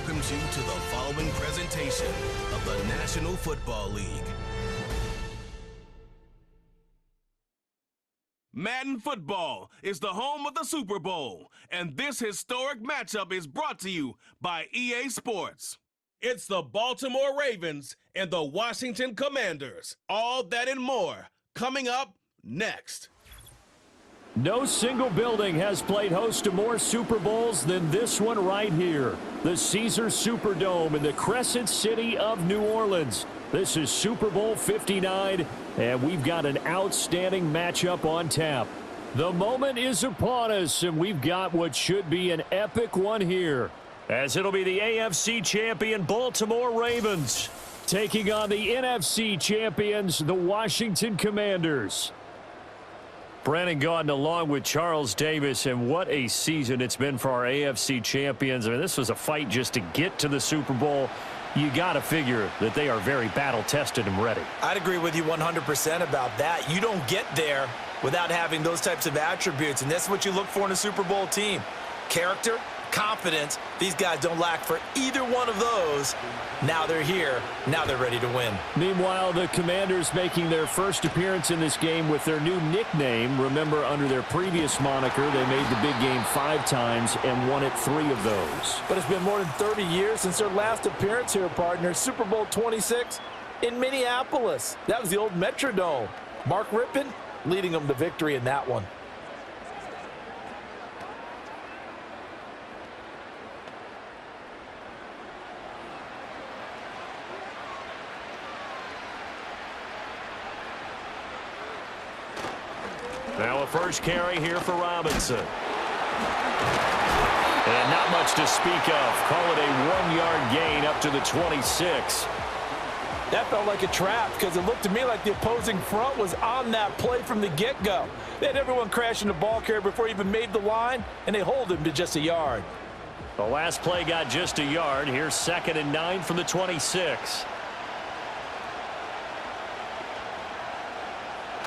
welcomes you to the following presentation of the National Football League. Madden Football is the home of the Super Bowl, and this historic matchup is brought to you by EA Sports. It's the Baltimore Ravens and the Washington Commanders. All that and more coming up next. No single building has played host to more Super Bowls than this one right here. The Caesars Superdome in the Crescent City of New Orleans. This is Super Bowl 59, and we've got an outstanding matchup on tap. The moment is upon us, and we've got what should be an epic one here, as it'll be the AFC champion Baltimore Ravens taking on the NFC champions, the Washington Commanders. Brandon Gaudin along with Charles Davis, and what a season it's been for our AFC champions. I mean, this was a fight just to get to the Super Bowl. You got to figure that they are very battle-tested and ready. I'd agree with you 100% about that. You don't get there without having those types of attributes, and that's what you look for in a Super Bowl team. Character, confidence. These guys don't lack for either one of those. Now they're here. Now they're ready to win. Meanwhile, the Commanders making their first appearance in this game with their new nickname. Remember, under their previous moniker, they made the big game 5 times and won it 3 of those. But it's been more than 30 years since their last appearance here, partner. Super Bowl 26 in Minneapolis. That was the old Metrodome. Mark Rippon leading them to victory in that one. Now a first carry here for Robinson. And not much to speak of. Call it a 1-yard gain up to the 26. That felt like a trap because it looked to me like the opposing front was on that play from the get-go. They had everyone crashing the ball carrier before he even made the line, and they hold him to just a yard. The last play got just a yard. Here's 2nd and 9 from the 26.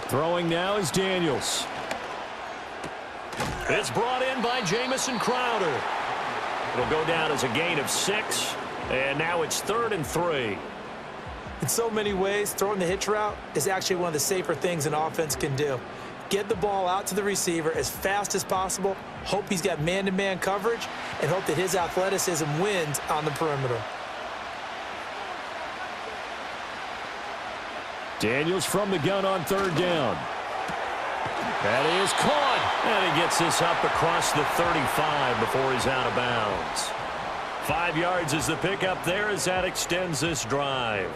Throwing now is Daniels. It's brought in by Jamison Crowder. It'll go down as a gain of 6, and now it's 3rd and 3. In so many ways, throwing the hitch route is actually one of the safer things an offense can do. Get the ball out to the receiver as fast as possible, hope he's got man-to-man coverage, and hope that his athleticism wins on the perimeter. Daniels from the gun on 3rd down. That is caught. And he gets this up across the 35 before he's out of bounds. 5 yards is the pickup there as that extends this drive.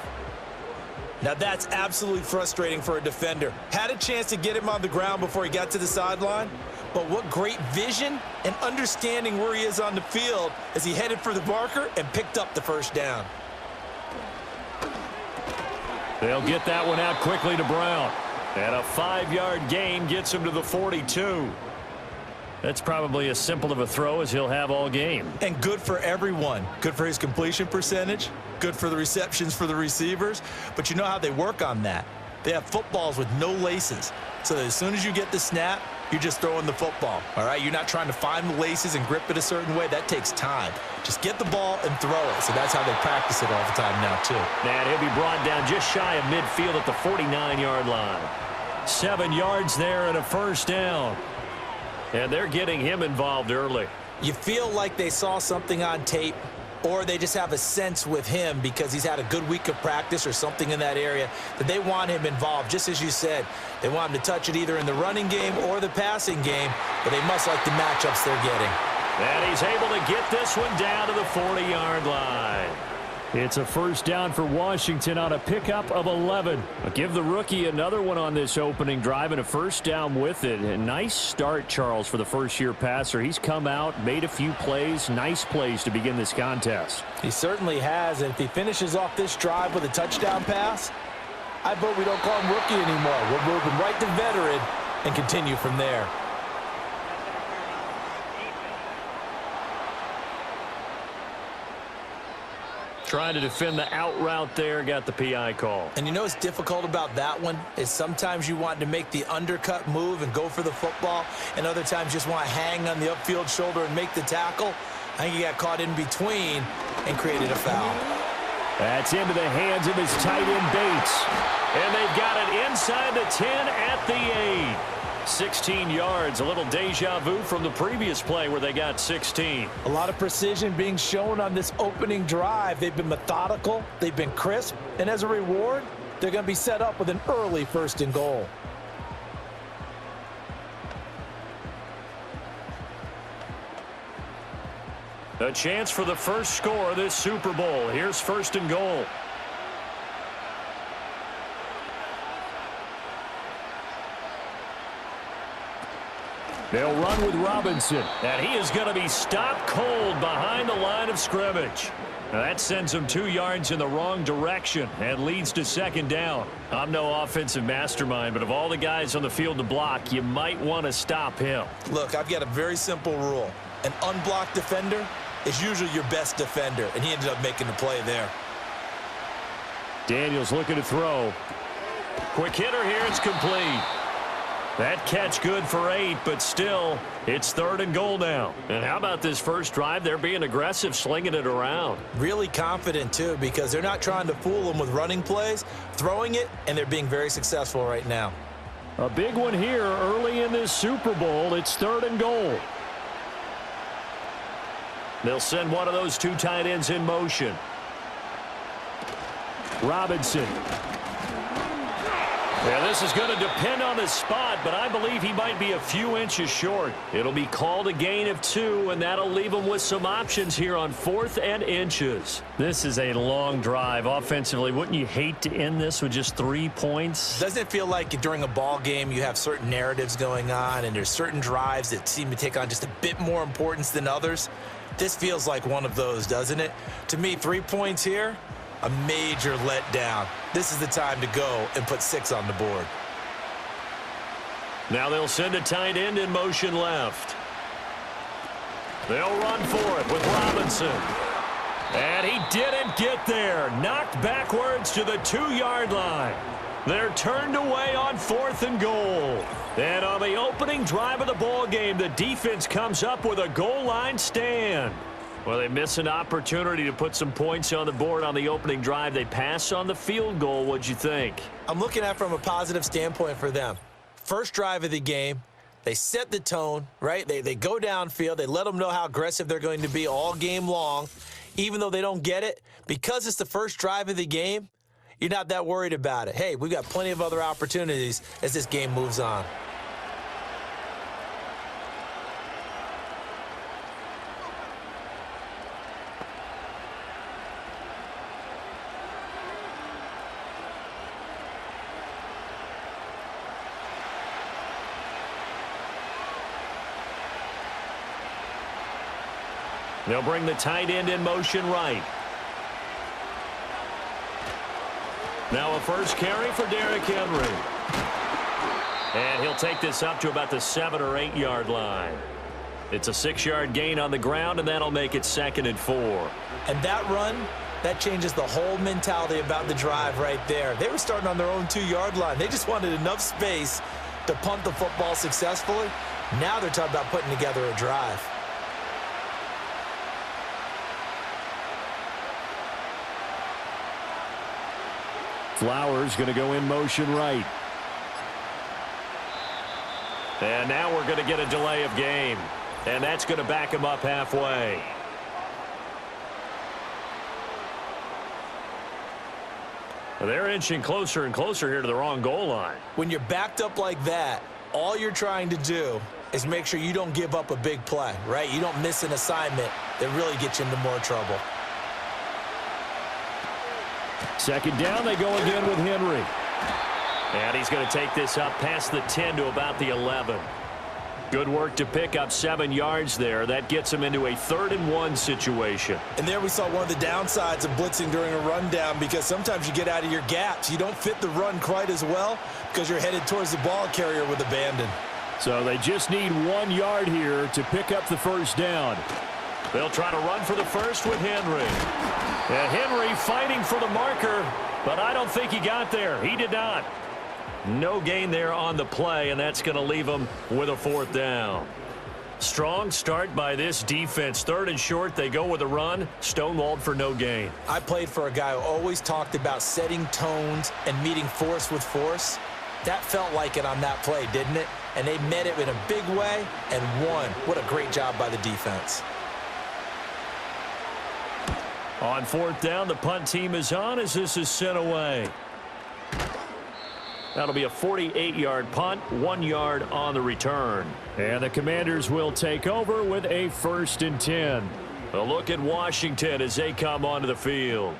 Now that's absolutely frustrating for a defender. Had a chance to get him on the ground before he got to the sideline, but what great vision and understanding where he is on the field as he headed for the marker and picked up the first down. They'll get that one out quickly to Brown. And a 5-yard gain gets him to the 42. That's probably as simple of a throw as he'll have all game. And good for everyone. Good for his completion percentage. Good for the receptions for the receivers. But you know how they work on that. They have footballs with no laces. So that as soon as you get the snap, you're just throwing the football. All right? You're not trying to find the laces and grip it a certain way. That takes time. Just get the ball and throw it. So that's how they practice it all the time now, too. And he'll be brought down just shy of midfield at the 49-yard line. 7 yards there and a first down. And they're getting him involved early. You feel like they saw something on tape, or they just have a sense with him because he's had a good week of practice or something in that area that they want him involved. Just as you said, they want him to touch it either in the running game or the passing game, but they must like the matchups they're getting. And he's able to get this one down to the 40-yard line. It's a first down for Washington on a pickup of 11. But give the rookie another one on this opening drive and a first down with it. A nice start, Charles, for the first-year passer. He's come out, made a few plays, nice plays to begin this contest. He certainly has, and if he finishes off this drive with a touchdown pass, I vote we don't call him rookie anymore. We're moving right to veteran and continue from there. Trying to defend the out route there, got the PI call. And you know what's difficult about that one is sometimes you want to make the undercut move and go for the football, and other times just want to hang on the upfield shoulder and make the tackle. I think he got caught in between and created a foul. That's into the hands of his tight end, Bates. And they've got it inside the 10 at the 8. 16 yards, a little deja vu from the previous play where they got 16. A lot of precision being shown on this opening drive. They've been methodical, they've been crisp, and as a reward, they're going to be set up with an early 1st and goal. A chance for the first score of this Super Bowl. Here's 1st and goal. They'll run with Robinson, and he is going to be stopped cold behind the line of scrimmage. Now that sends him 2 yards in the wrong direction and leads to 2nd down. I'm no offensive mastermind, but of all the guys on the field to block, you might want to stop him. Look, I've got a very simple rule. An unblocked defender is usually your best defender, and he ended up making the play there. Daniels looking to throw. Quick hitter here, it's complete. That catch good for 8, but still, it's 3rd and goal now. And how about this first drive? They're being aggressive, slinging it around. Really confident, too, because they're not trying to fool them with running plays, throwing it, and they're being very successful right now. A big one here early in this Super Bowl. It's 3rd and goal. They'll send one of those 2 tight ends in motion. Robinson. Yeah, this is going to depend on the spot, but I believe he might be a few inches short. It'll be called a gain of 2, and that'll leave him with some options here on 4th and inches. This is a long drive offensively. Wouldn't you hate to end this with just 3 points? Doesn't it feel like during a ball game you have certain narratives going on, and there's certain drives that seem to take on just a bit more importance than others? This feels like one of those, doesn't it? To me, 3 points here, a major letdown. This is the time to go and put 6 on the board. Now they'll send a tight end in motion left. They'll run for it with Robinson. And he didn't get there. Knocked backwards to the 2-yard line. They're turned away on 4th and goal. And on the opening drive of the ball game, the defense comes up with a goal line stand. Well, they miss an opportunity to put some points on the board on the opening drive. They pass on the field goal. What'd you think? I'm looking at it from a positive standpoint for them. First drive of the game, they set the tone, right? They go downfield. They let them know how aggressive they're going to be all game long. Even though they don't get it, because it's the first drive of the game, you're not that worried about it. Hey, we've got plenty of other opportunities as this game moves on. They'll bring the tight end in motion right. Now a first carry for Derrick Henry. And he'll take this up to about the 7- or 8-yard line. It's a 6-yard gain on the ground, and that'll make it 2nd and 4. And that run, that changes the whole mentality about the drive right there. They were starting on their own 2-yard line. They just wanted enough space to punt the football successfully. Now they're talking about putting together a drive. Flowers going to go in motion right. And now we're going to get a delay of game. And that's going to back him up halfway. They're inching closer and closer here to the wrong goal line. When you're backed up like that, all you're trying to do is make sure you don't give up a big play, right? You don't miss an assignment that really gets you into more trouble. 2nd down, they go again with Henry. And he's going to take this up past the 10 to about the 11. Good work to pick up 7 yards there. That gets him into a 3rd and 1 situation. And there we saw one of the downsides of blitzing during a rundown, because sometimes you get out of your gaps. You don't fit the run quite as well because you're headed towards the ball carrier with abandon. So they just need 1 yard here to pick up the first down. They'll try to run for the first with Henry. And Henry fighting for the marker, but I don't think he got there. He did not. No gain there on the play, and that's going to leave him with a 4th down. Strong start by this defense. 3rd and short, they go with a run. Stonewalled for no gain. I played for a guy who always talked about setting tones and meeting force with force. That felt like it on that play, didn't it? And they met it in a big way and won. What a great job by the defense. On 4th down, the punt team is on as this is sent away. That'll be a 48-yard punt, 1 yard on the return. And the Commanders will take over with a 1st and 10. A look at Washington as they come onto the field.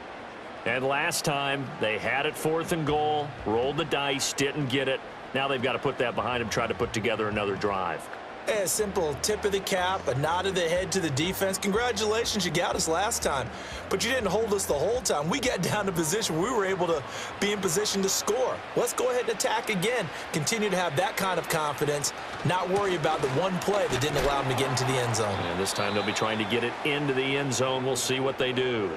And last time, they had it 4th and goal, rolled the dice, didn't get it. Now they've got to put that behind them, try to put together another drive. A simple tip of the cap, a nod of the head to the defense. Congratulations, you got us last time. But you didn't hold us the whole time. We got down to position. We were able to be in position to score. Let's go ahead and attack again. Continue to have that kind of confidence. Not worry about the one play that didn't allow them to get into the end zone. And this time they'll be trying to get it into the end zone. We'll see what they do.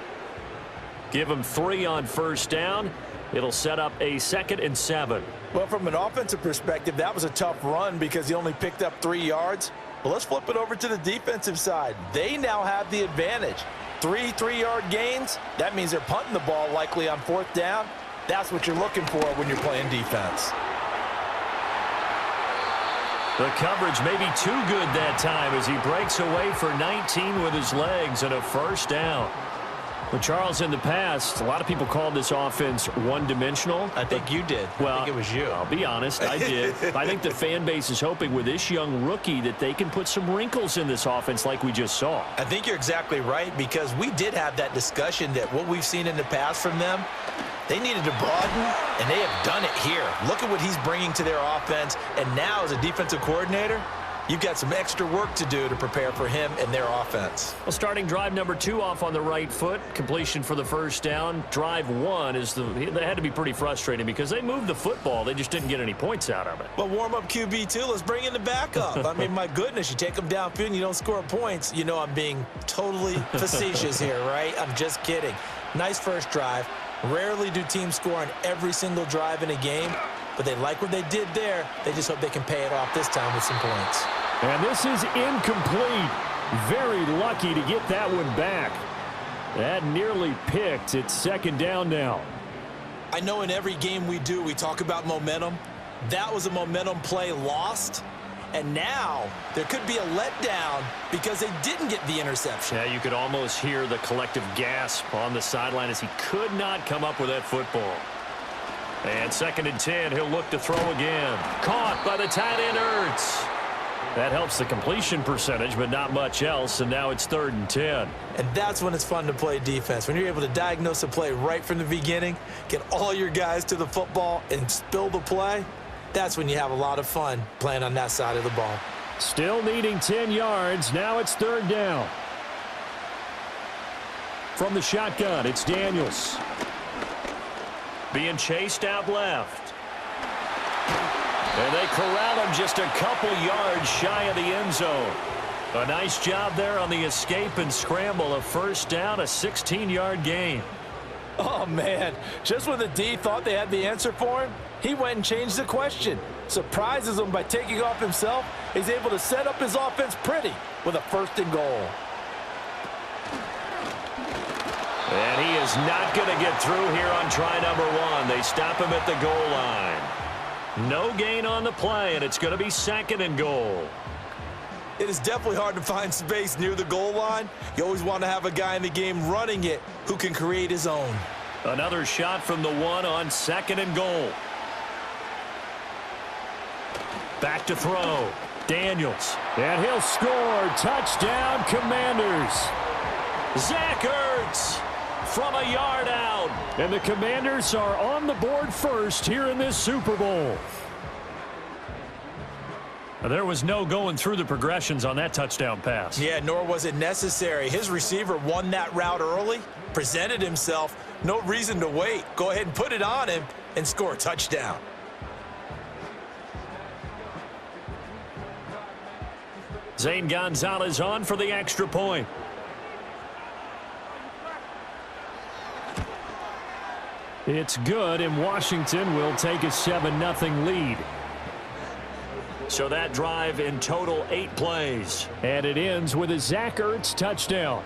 Give them 3 on 1st down. It'll set up a 2nd and 7. Well, from an offensive perspective, that was a tough run because he only picked up 3 yards. Well, let's flip it over to the defensive side. They now have the advantage. 3 3-yard gains. That means they're punting the ball likely on 4th down. That's what you're looking for when you're playing defense. The coverage may be too good that time as he breaks away for 19 with his legs and a 1st down. Well, Charles, in the past, a lot of people called this offense one-dimensional. I think you did. Well, I think it was you. I'll be honest, I did. I think the fan base is hoping with this young rookie that they can put some wrinkles in this offense like we just saw. I think you're exactly right because we did have that discussion that what we've seen in the past from them, they needed to broaden, and they have done it here. Look at what he's bringing to their offense, and now as a defensive coordinator, you've got some extra work to do to prepare for him and their offense. Well, starting drive number 2 off on the right foot. Completion for the 1st down. Drive 1 is that had to be pretty frustrating because they moved the football. They just didn't get any points out of it. But warm-up QB, too. Let's bring in the backup. I mean, my goodness, you take them downfield and you don't score points. You know I'm being totally facetious here, right? I'm just kidding. Nice first drive. Rarely do teams score on every single drive in a game. But they like what they did there. They just hope they can pay it off this time with some points. And this is incomplete. Very lucky to get that one back. That nearly picked. It's 2nd down now. I know in every game we do, we talk about momentum. That was a momentum play lost. And now there could be a letdown because they didn't get the interception. Yeah, you could almost hear the collective gasp on the sideline as he could not come up with that football. And 2nd and 10, he'll look to throw again. Caught by the tight end, Ertz. That helps the completion percentage, but not much else, and now it's 3rd and 10. And that's when it's fun to play defense. When you're able to diagnose a play right from the beginning, get all your guys to the football and spill the play, that's when you have a lot of fun playing on that side of the ball. Still needing 10 yards. Now it's 3rd down. From the shotgun, it's Daniels. Being chased out left. And they corral him just a couple yards shy of the end zone. A nice job there on the escape and scramble. A 1st down, a 16-yard gain. Oh, man. Just when the D thought they had the answer for him, he went and changed the question. Surprises him by taking off himself. He's able to set up his offense pretty with a 1st and goal. And he is not going to get through here on try number 1. They stop him at the goal line. No gain on the play, and it's going to be 2nd and goal. It is definitely hard to find space near the goal line. You always want to have a guy in the game running it who can create his own. Another shot from the 1 on 2nd and goal. Back to throw. Daniels. And he'll score. Touchdown, Commanders. Zach Ertz from a yard out. And the Commanders are on the board first here in this Super Bowl. There was no going through the progressions on that touchdown pass. Yeah, nor was it necessary. His receiver won that route early, presented himself. No reason to wait. Go ahead and put it on him and score a touchdown. Zane Gonzalez on for the extra point. It's good, and Washington will take a 7-0 lead. So that drive in total 8 plays. And it ends with a Zach Ertz touchdown.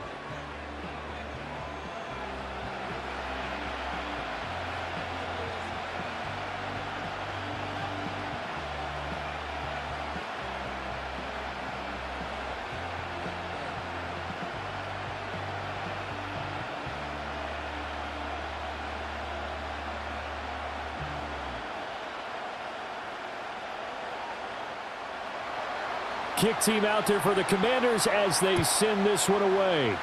Kick team out there for the Commanders as they send this one away.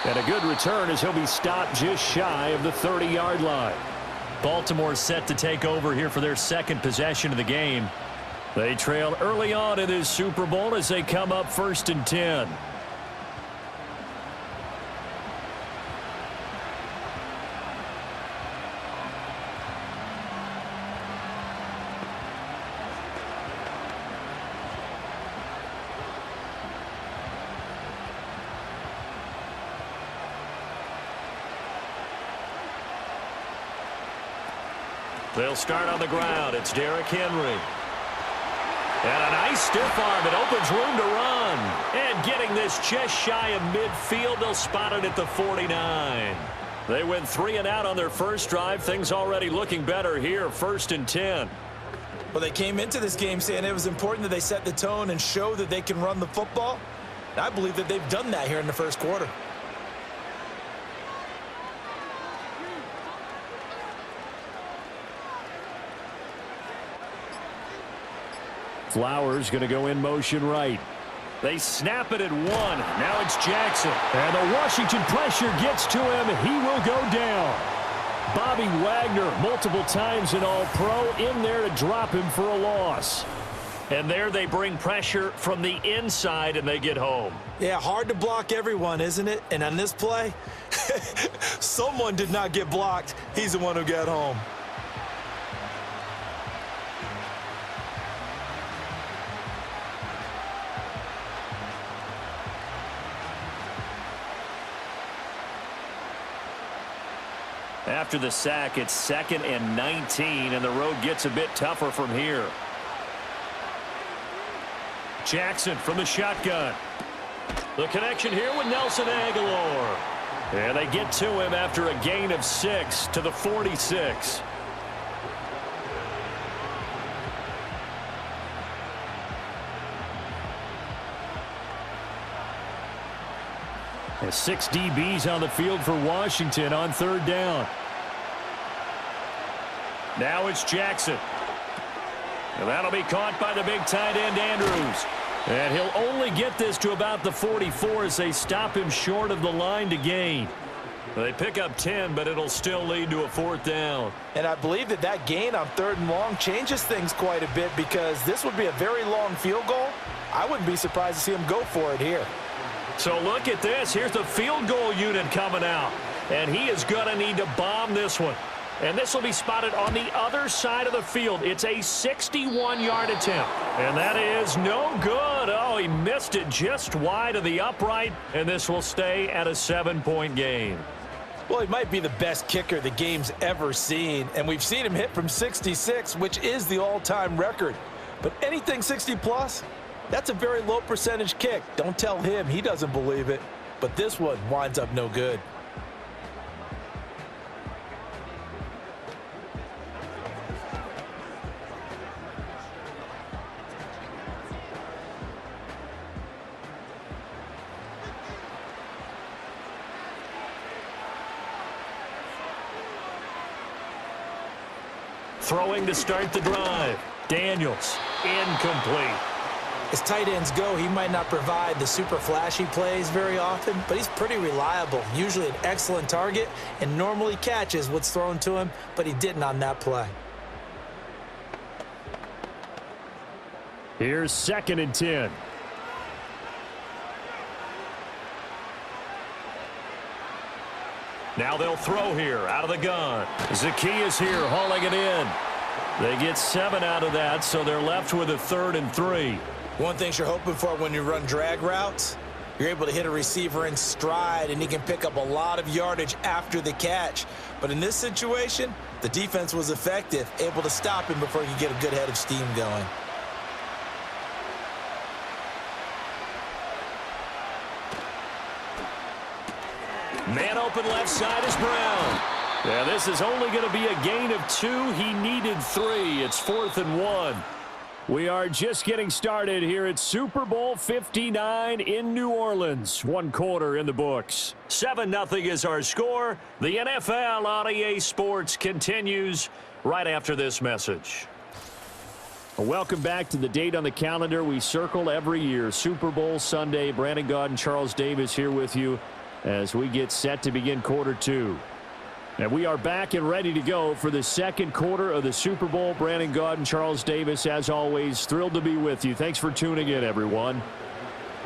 And a good return as he'll be stopped just shy of the 30-yard line. Baltimore set to take over here for their second possession of the game. They trail early on in this Super Bowl as they come up 1st and 10. They'll start on the ground. It's Derrick Henry. And a nice stiff arm. It opens room to run. And getting this just shy of midfield, they'll spot it at the 49. They went 3 and out on their first drive. Things already looking better here. 1st and 10. Well, they came into this game saying it was important that they set the tone and show that they can run the football. And I believe that they've done that here in the first quarter. Flowers going to go in motion right. They snap it at 1. Now it's Jackson. And the Washington pressure gets to him. He will go down. Bobby Wagner, multiple times an All-Pro, in there to drop him for a loss. And there they bring pressure from the inside, and they get home. Yeah, hard to block everyone, isn't it? And on this play, someone did not get blocked. He's the one who got home. After the sack, it's 2nd and 19, and the road gets a bit tougher from here. Jackson from the shotgun. The connection here with Nelson Aguilar. And they get to him after a gain of 6 to the 46. And 6 DBs on the field for Washington on 3rd down. Now it's Jackson. And that'll be caught by the big tight end, Andrews. And he'll only get this to about the 44 as they stop him short of the line to gain. They pick up 10, but it'll still lead to a 4th down. And I believe that that gain on 3rd and long changes things quite a bit because this would be a very long field goal. I wouldn't be surprised to see him go for it here. So look at this. Here's the field goal unit coming out. And he is going to need to bomb this one. And this will be spotted on the other side of the field. It's a 61-yard attempt. And that is no good. Oh, he missed it just wide of the upright. And this will stay at a 7-point game. Well, he might be the best kicker the game's ever seen. And we've seen him hit from 66, which is the all-time record. But anything 60-plus, that's a very low percentage kick. Don't tell him he doesn't believe it. But this one winds up no good. Throwing to start the drive. Daniels, incomplete. As tight ends go, he might not provide the super flashy plays very often, but he's pretty reliable, usually an excellent target, and normally catches what's thrown to him, but he didn't on that play. Here's 2nd and 10. Now they'll throw here out of the gun. Zacchaeus here hauling it in. They get 7 out of that, so they're left with a 3rd and 3. One thing you're hoping for when you run drag routes, you're able to hit a receiver in stride, and he can pick up a lot of yardage after the catch. But But in this situation, the defense was effective, able to stop him before he could get a good head of steam going. Man open left side is Brown. Yeah, this is only going to be a gain of 2. He needed 3. It's 4th and 1. We are just getting started here at Super Bowl 59 in New Orleans. 1 quarter in the books. 7-0 is our score. The NFL on EA Sports continues right after this message. Welcome back to the date on the calendar we circle every year. Super Bowl Sunday. Brandon Gaud and Charles Davis here with you as we get set to begin quarter 2. And we are back and ready to go for the second quarter of the Super Bowl. Brandon Gaud and Charles Davis, as always, thrilled to be with you. Thanks for tuning in, everyone.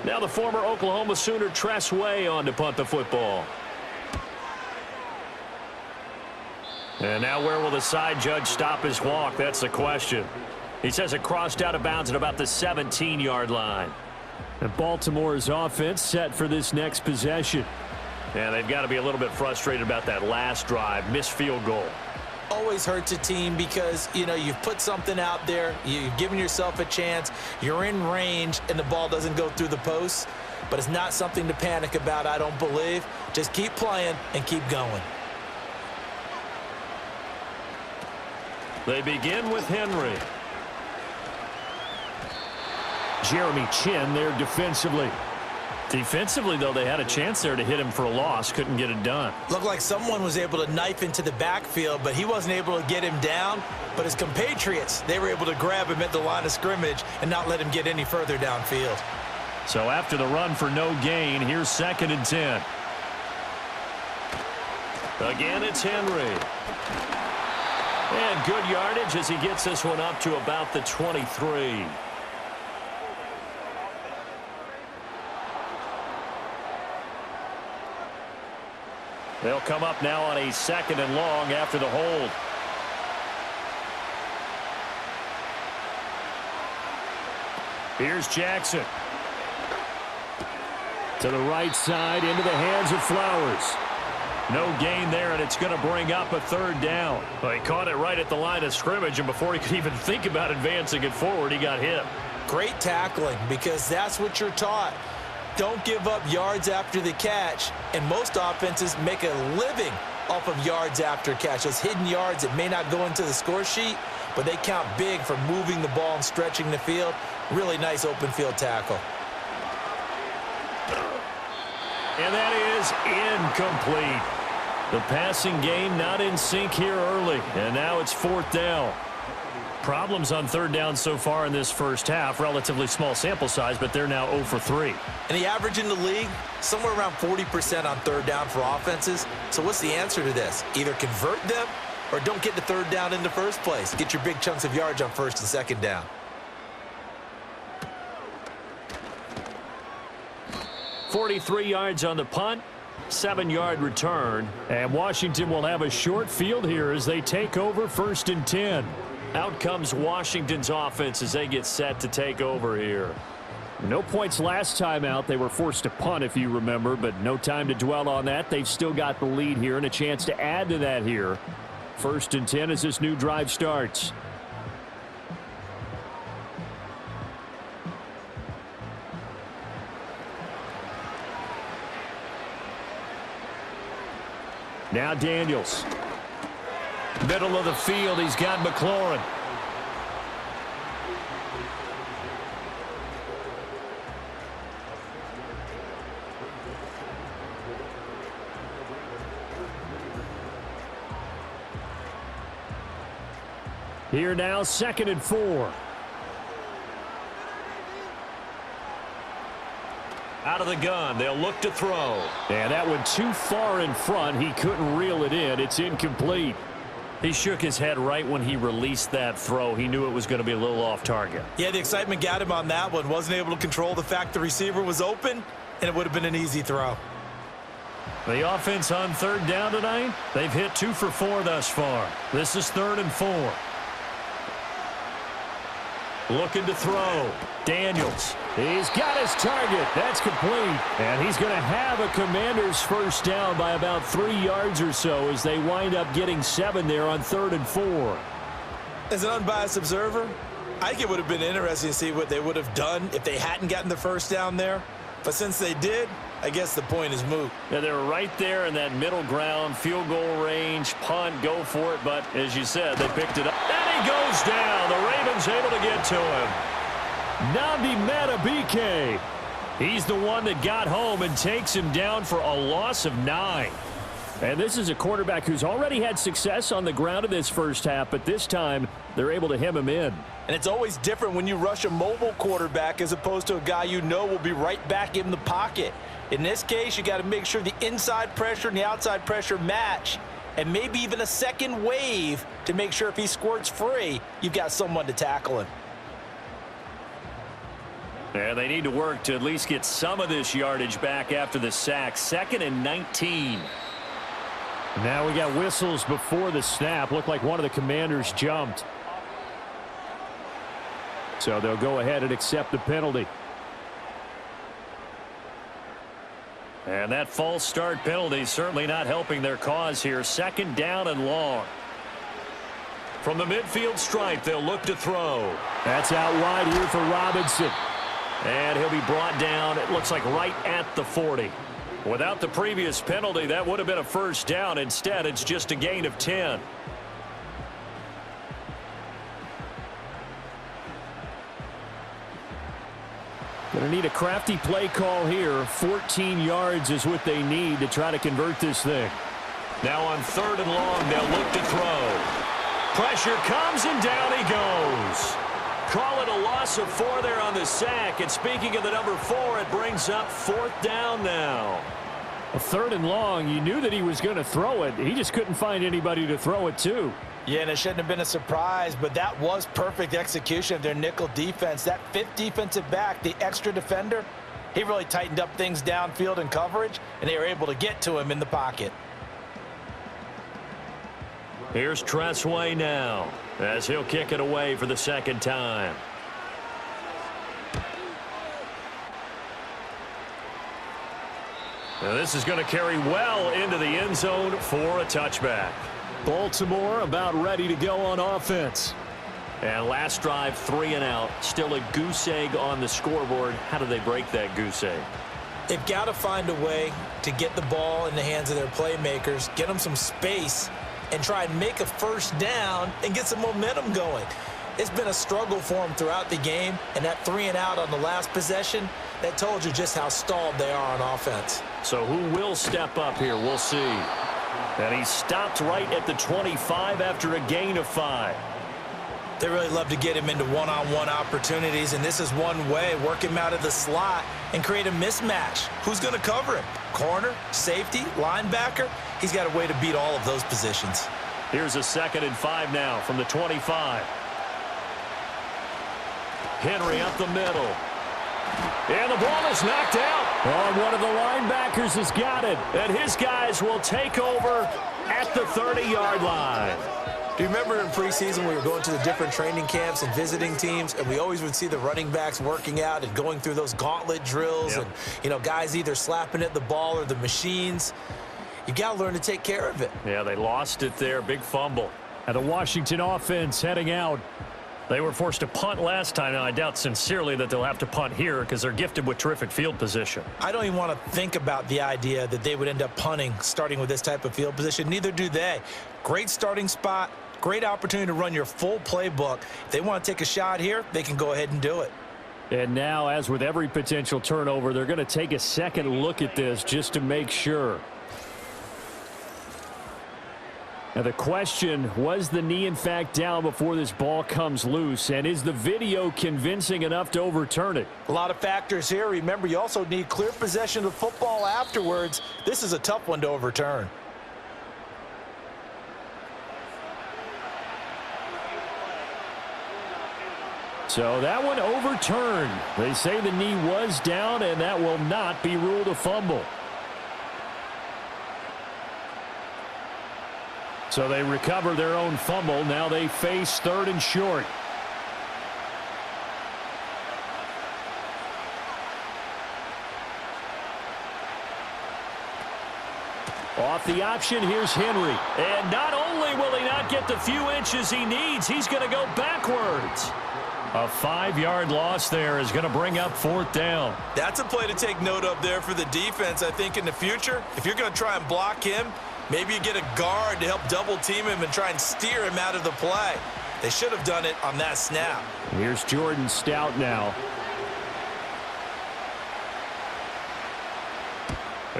Now the former Oklahoma Sooner Tress Way on to punt the football. And now where will the side judge stop his walk? That's the question. He says it crossed out of bounds at about the 17-yard line. And Baltimore's offense set for this next possession. And they've got to be a little bit frustrated about that last drive, missed field goal. Always hurts a team because, you know, you've put something out there, you've given yourself a chance, you're in range, and the ball doesn't go through the posts. But it's not something to panic about, I don't believe. Just keep playing and keep going. They begin with Henry. Jeremy Chin there defensively. Defensively, though, they had a chance there to hit him for a loss. Couldn't get it done. Looked like someone was able to knife into the backfield, but he wasn't able to get him down. But his compatriots, they were able to grab him at the line of scrimmage and not let him get any further downfield. So after the run for no gain, here's 2nd and 10. Again, it's Henry. And good yardage as he gets this one up to about the 23. They'll come up now on a 2nd and long after the hold. Here's Jackson. To the right side, into the hands of Flowers. No gain there, and it's going to bring up a 3rd down. Well, he caught it right at the line of scrimmage, and before he could even think about advancing it forward, he got hit. Great tackling, because that's what you're taught. Don't give up yards after the catch, and most offenses make a living off of yards after catch. Those hidden yards that may not go into the score sheet, but they count big for moving the ball and stretching the field. Really nice open field tackle. And that is incomplete. The passing game not in sync here early, and now it's 4th down. Problems on 3rd down so far in this first half. Relatively small sample size, but they're now 0 for 3. And the average in the league, somewhere around 40% on 3rd down for offenses. So what's the answer to this? Either convert them or don't get the 3rd down in the first place. Get your big chunks of yards on 1st and 2nd down. 43 yards on the punt, 7-yard return. And Washington will have a short field here as they take over 1st and 10. Out comes Washington's offense as they get set to take over here. No points last time out. They were forced to punt, if you remember, but no time to dwell on that. They've still got the lead here and a chance to add to that here. 1st and 10 as this new drive starts. Now Daniels. Middle of the field, he's got McLaurin. Here now, 2nd and 4. Out of the gun, they'll look to throw. And that one too far in front. He couldn't reel it in. It's incomplete. He shook his head right when he released that throw. He knew it was going to be a little off target. Yeah, the excitement got him on that one. Wasn't able to control the fact the receiver was open, and it would have been an easy throw. The offense on 3rd down tonight, they've hit 2 for 4 thus far. This is 3rd and 4. Looking to throw. Daniels. He's got his target. That's complete. And he's going to have a Commanders first down by about 3 yards or so as they wind up getting 7 there on 3rd and 4. As an unbiased observer, I think it would have been interesting to see what they would have done if they hadn't gotten the first down there. But since they did, I guess the point is moot. Yeah, they're right there in that middle ground, field goal range, punt, go for it. But as you said, they picked it up. And he goes down. The Ravens able to get to him. Nabi Matabike. He's the one that got home and takes him down for a loss of 9. And this is a quarterback who's already had success on the ground in this first half, but this time they're able to hem him in. And it's always different when you rush a mobile quarterback as opposed to a guy you know will be right back in the pocket. In this case, you got to make sure the inside pressure and the outside pressure match, and maybe even a second wave to make sure if he squirts free, you've got someone to tackle him. And they need to work to at least get some of this yardage back after the sack. 2nd and 19. Now we got whistles before the snap. Looked like one of the Commanders jumped. So they'll go ahead and accept the penalty. And that false start penalty certainly not helping their cause here. 2nd down and long. From the midfield stripe, they'll look to throw. That's out wide here for Robinson. And he'll be brought down, it looks like right at the 40. Without the previous penalty, that would have been a first down. Instead, it's just a gain of 10. Going to need a crafty play call here. 14 yards is what they need to try to convert this thing. Now on 3rd and long, they'll look to throw. Pressure comes and down he goes. Call it a loss of 4 there on the sack. And speaking of the number 4, it brings up 4th down now. A 3rd and long, you knew that he was going to throw it. He just couldn't find anybody to throw it to. Yeah, and it shouldn't have been a surprise, but that was perfect execution of their nickel defense. That 5th defensive back, the extra defender, he really tightened up things downfield in coverage, and they were able to get to him in the pocket. Here's Tressway now as he'll kick it away for the 2nd time. Now this is going to carry well into the end zone for a touchback. Baltimore about ready to go on offense. And last drive, 3 and out. Still a goose egg on the scoreboard. How do they break that goose egg? They've got to find a way to get the ball in the hands of their playmakers, get them some space, and try and make a first down and get some momentum going. It's been a struggle for them throughout the game, and that 3 and out on the last possession, that told you just how stalled they are on offense. So who will step up here? We'll see. And he stopped right at the 25 after a gain of 5. They really love to get him into one-on-one opportunities, and this is one way. Work him out of the slot and create a mismatch. Who's going to cover him? Corner, safety, linebacker? He's got a way to beat all of those positions. Here's a 2nd and 5 now from the 25. Henry up the middle. And the ball is knocked out. Oh, one of the linebackers has got it. And his guys will take over at the 30-yard line. Do you remember in preseason we were going to the different training camps and visiting teams, and we always would see the running backs working out and going through those gauntlet drills, and, you know, guys either slapping at the ball or the machines. You got to learn to take care of it. Yeah, they lost it there. Big fumble. And the Washington offense heading out. They were forced to punt last time. Now, I doubt sincerely that they'll have to punt here because they're gifted with terrific field position. I don't even want to think about the idea that they would end up punting starting with this type of field position. Neither do they. Great starting spot, great opportunity to run your full playbook. If they want to take a shot here, they can go ahead and do it. And now, as with every potential turnover, they're going to take a second look at this just to make sure. Now the question, was the knee in fact down before this ball comes loose? And is the video convincing enough to overturn it? A lot of factors here. Remember, you also need clear possession of the football afterwards. This is a tough one to overturn. So that one overturned. They say the knee was down, and that will not be ruled a fumble. So they recover their own fumble. Now they face 3rd and short. off the option. Here's Henry. And not only will he not get the few inches he needs, he's going to go backwards. A 5-yard loss there is going to bring up 4th down. That's a play to take note of there for the defense, I think, in the future. If you're going to try and block him, maybe you get a guard to help double-team him and try and steer him out of the play. They should have done it on that snap. Here's Jordan Stout now.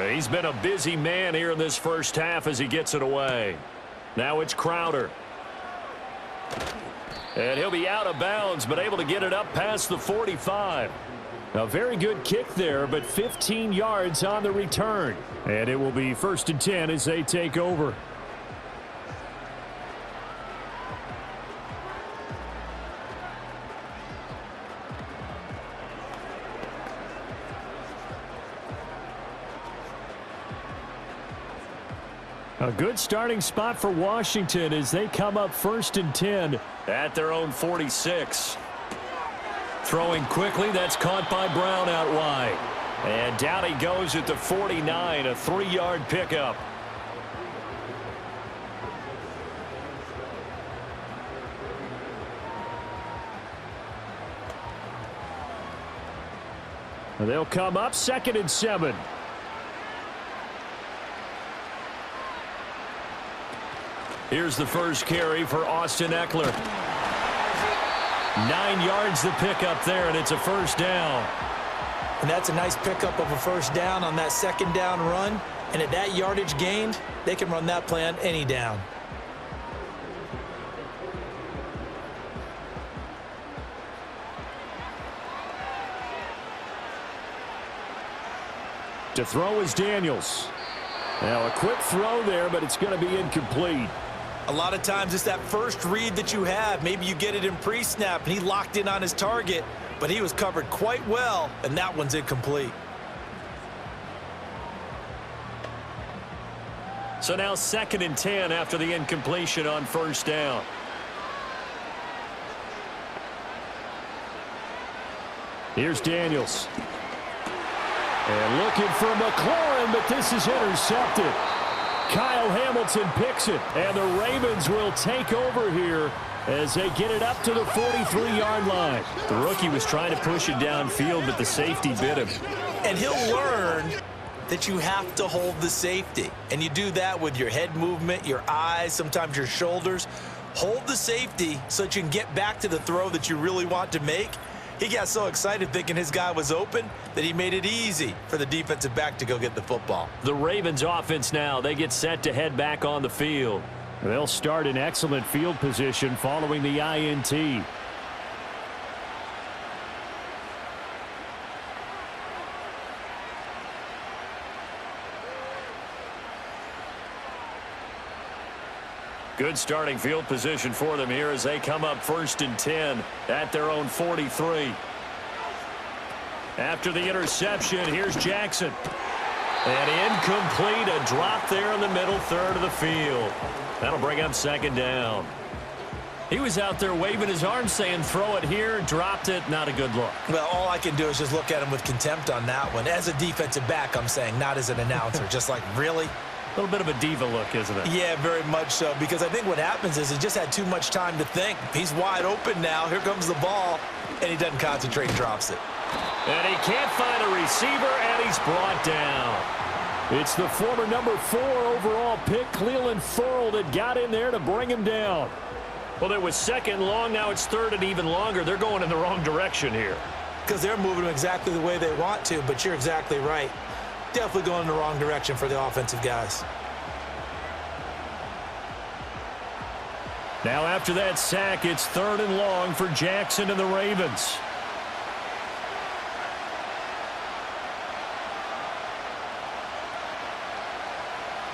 He's been a busy man here in this first half as he gets it away. Now it's Crowder. And he'll be out of bounds, but able to get it up past the 45. A very good kick there, but 15 yards on the return. And it will be 1st and 10 as they take over. A good starting spot for Washington as they come up 1st and 10 at their own 46. Throwing quickly, that's caught by Brown out wide. And down he goes at the 49, a 3-yard pickup. They'll come up 2nd and 7. Here's the first carry for Austin Eckler. 9 yards the pickup there, and it's a 1st down. And that's a nice pickup of a 1st down on that 2nd down run. And at that yardage gained, they can run that play on any down. To throw is Daniels. Now a quick throw there, but it's going to be incomplete. A lot of times it's that first read that you have. Maybe you get it in pre-snap, and he locked in on his target, but he was covered quite well, and that one's incomplete. So now 2nd and 10 after the incompletion on 1st down. Here's Daniels. And looking for McLaurin, but this is intercepted. Kyle Hamilton picks it, and the Ravens will take over here as they get it up to the 43-yard line. The rookie was trying to push it downfield, but the safety bit him. And he'll learn that you have to hold the safety. And you do that with your head movement, your eyes, sometimes your shoulders. Hold the safety so that you can get back to the throw that you really want to make. He got so excited thinking his guy was open that he made it easy for the defensive back to go get the football. The Ravens offense now, they get set to head back on the field. They'll start in excellent field position following the INT. Good starting field position for them here as they come up 1st and 10 at their own 43. After the interception, here's Jackson. And incomplete, a drop there in the middle third of the field. That'll bring up 2nd down. He was out there waving his arms saying throw it here, dropped it, not a good look. Well, all I can do is just look at him with contempt on that one. As a defensive back, I'm saying, not as an announcer. Just like, really? A little bit of a diva look, isn't it? Yeah, very much so, because I think what happens is he just had too much time to think. He's wide open now. Here comes the ball, and he doesn't concentrate and drops it. And he can't find a receiver, and he's brought down. It's the former number 4 overall pick, Cleveland Thorold, that got in there to bring him down. Well, it was 2nd long. Now it's 3rd and even longer. They're going in the wrong direction here. Because they're moving them exactly the way they want to, but you're exactly right. Definitely going in the wrong direction for the offensive guys. Now after that sack, it's 3rd and long for Jackson and the Ravens.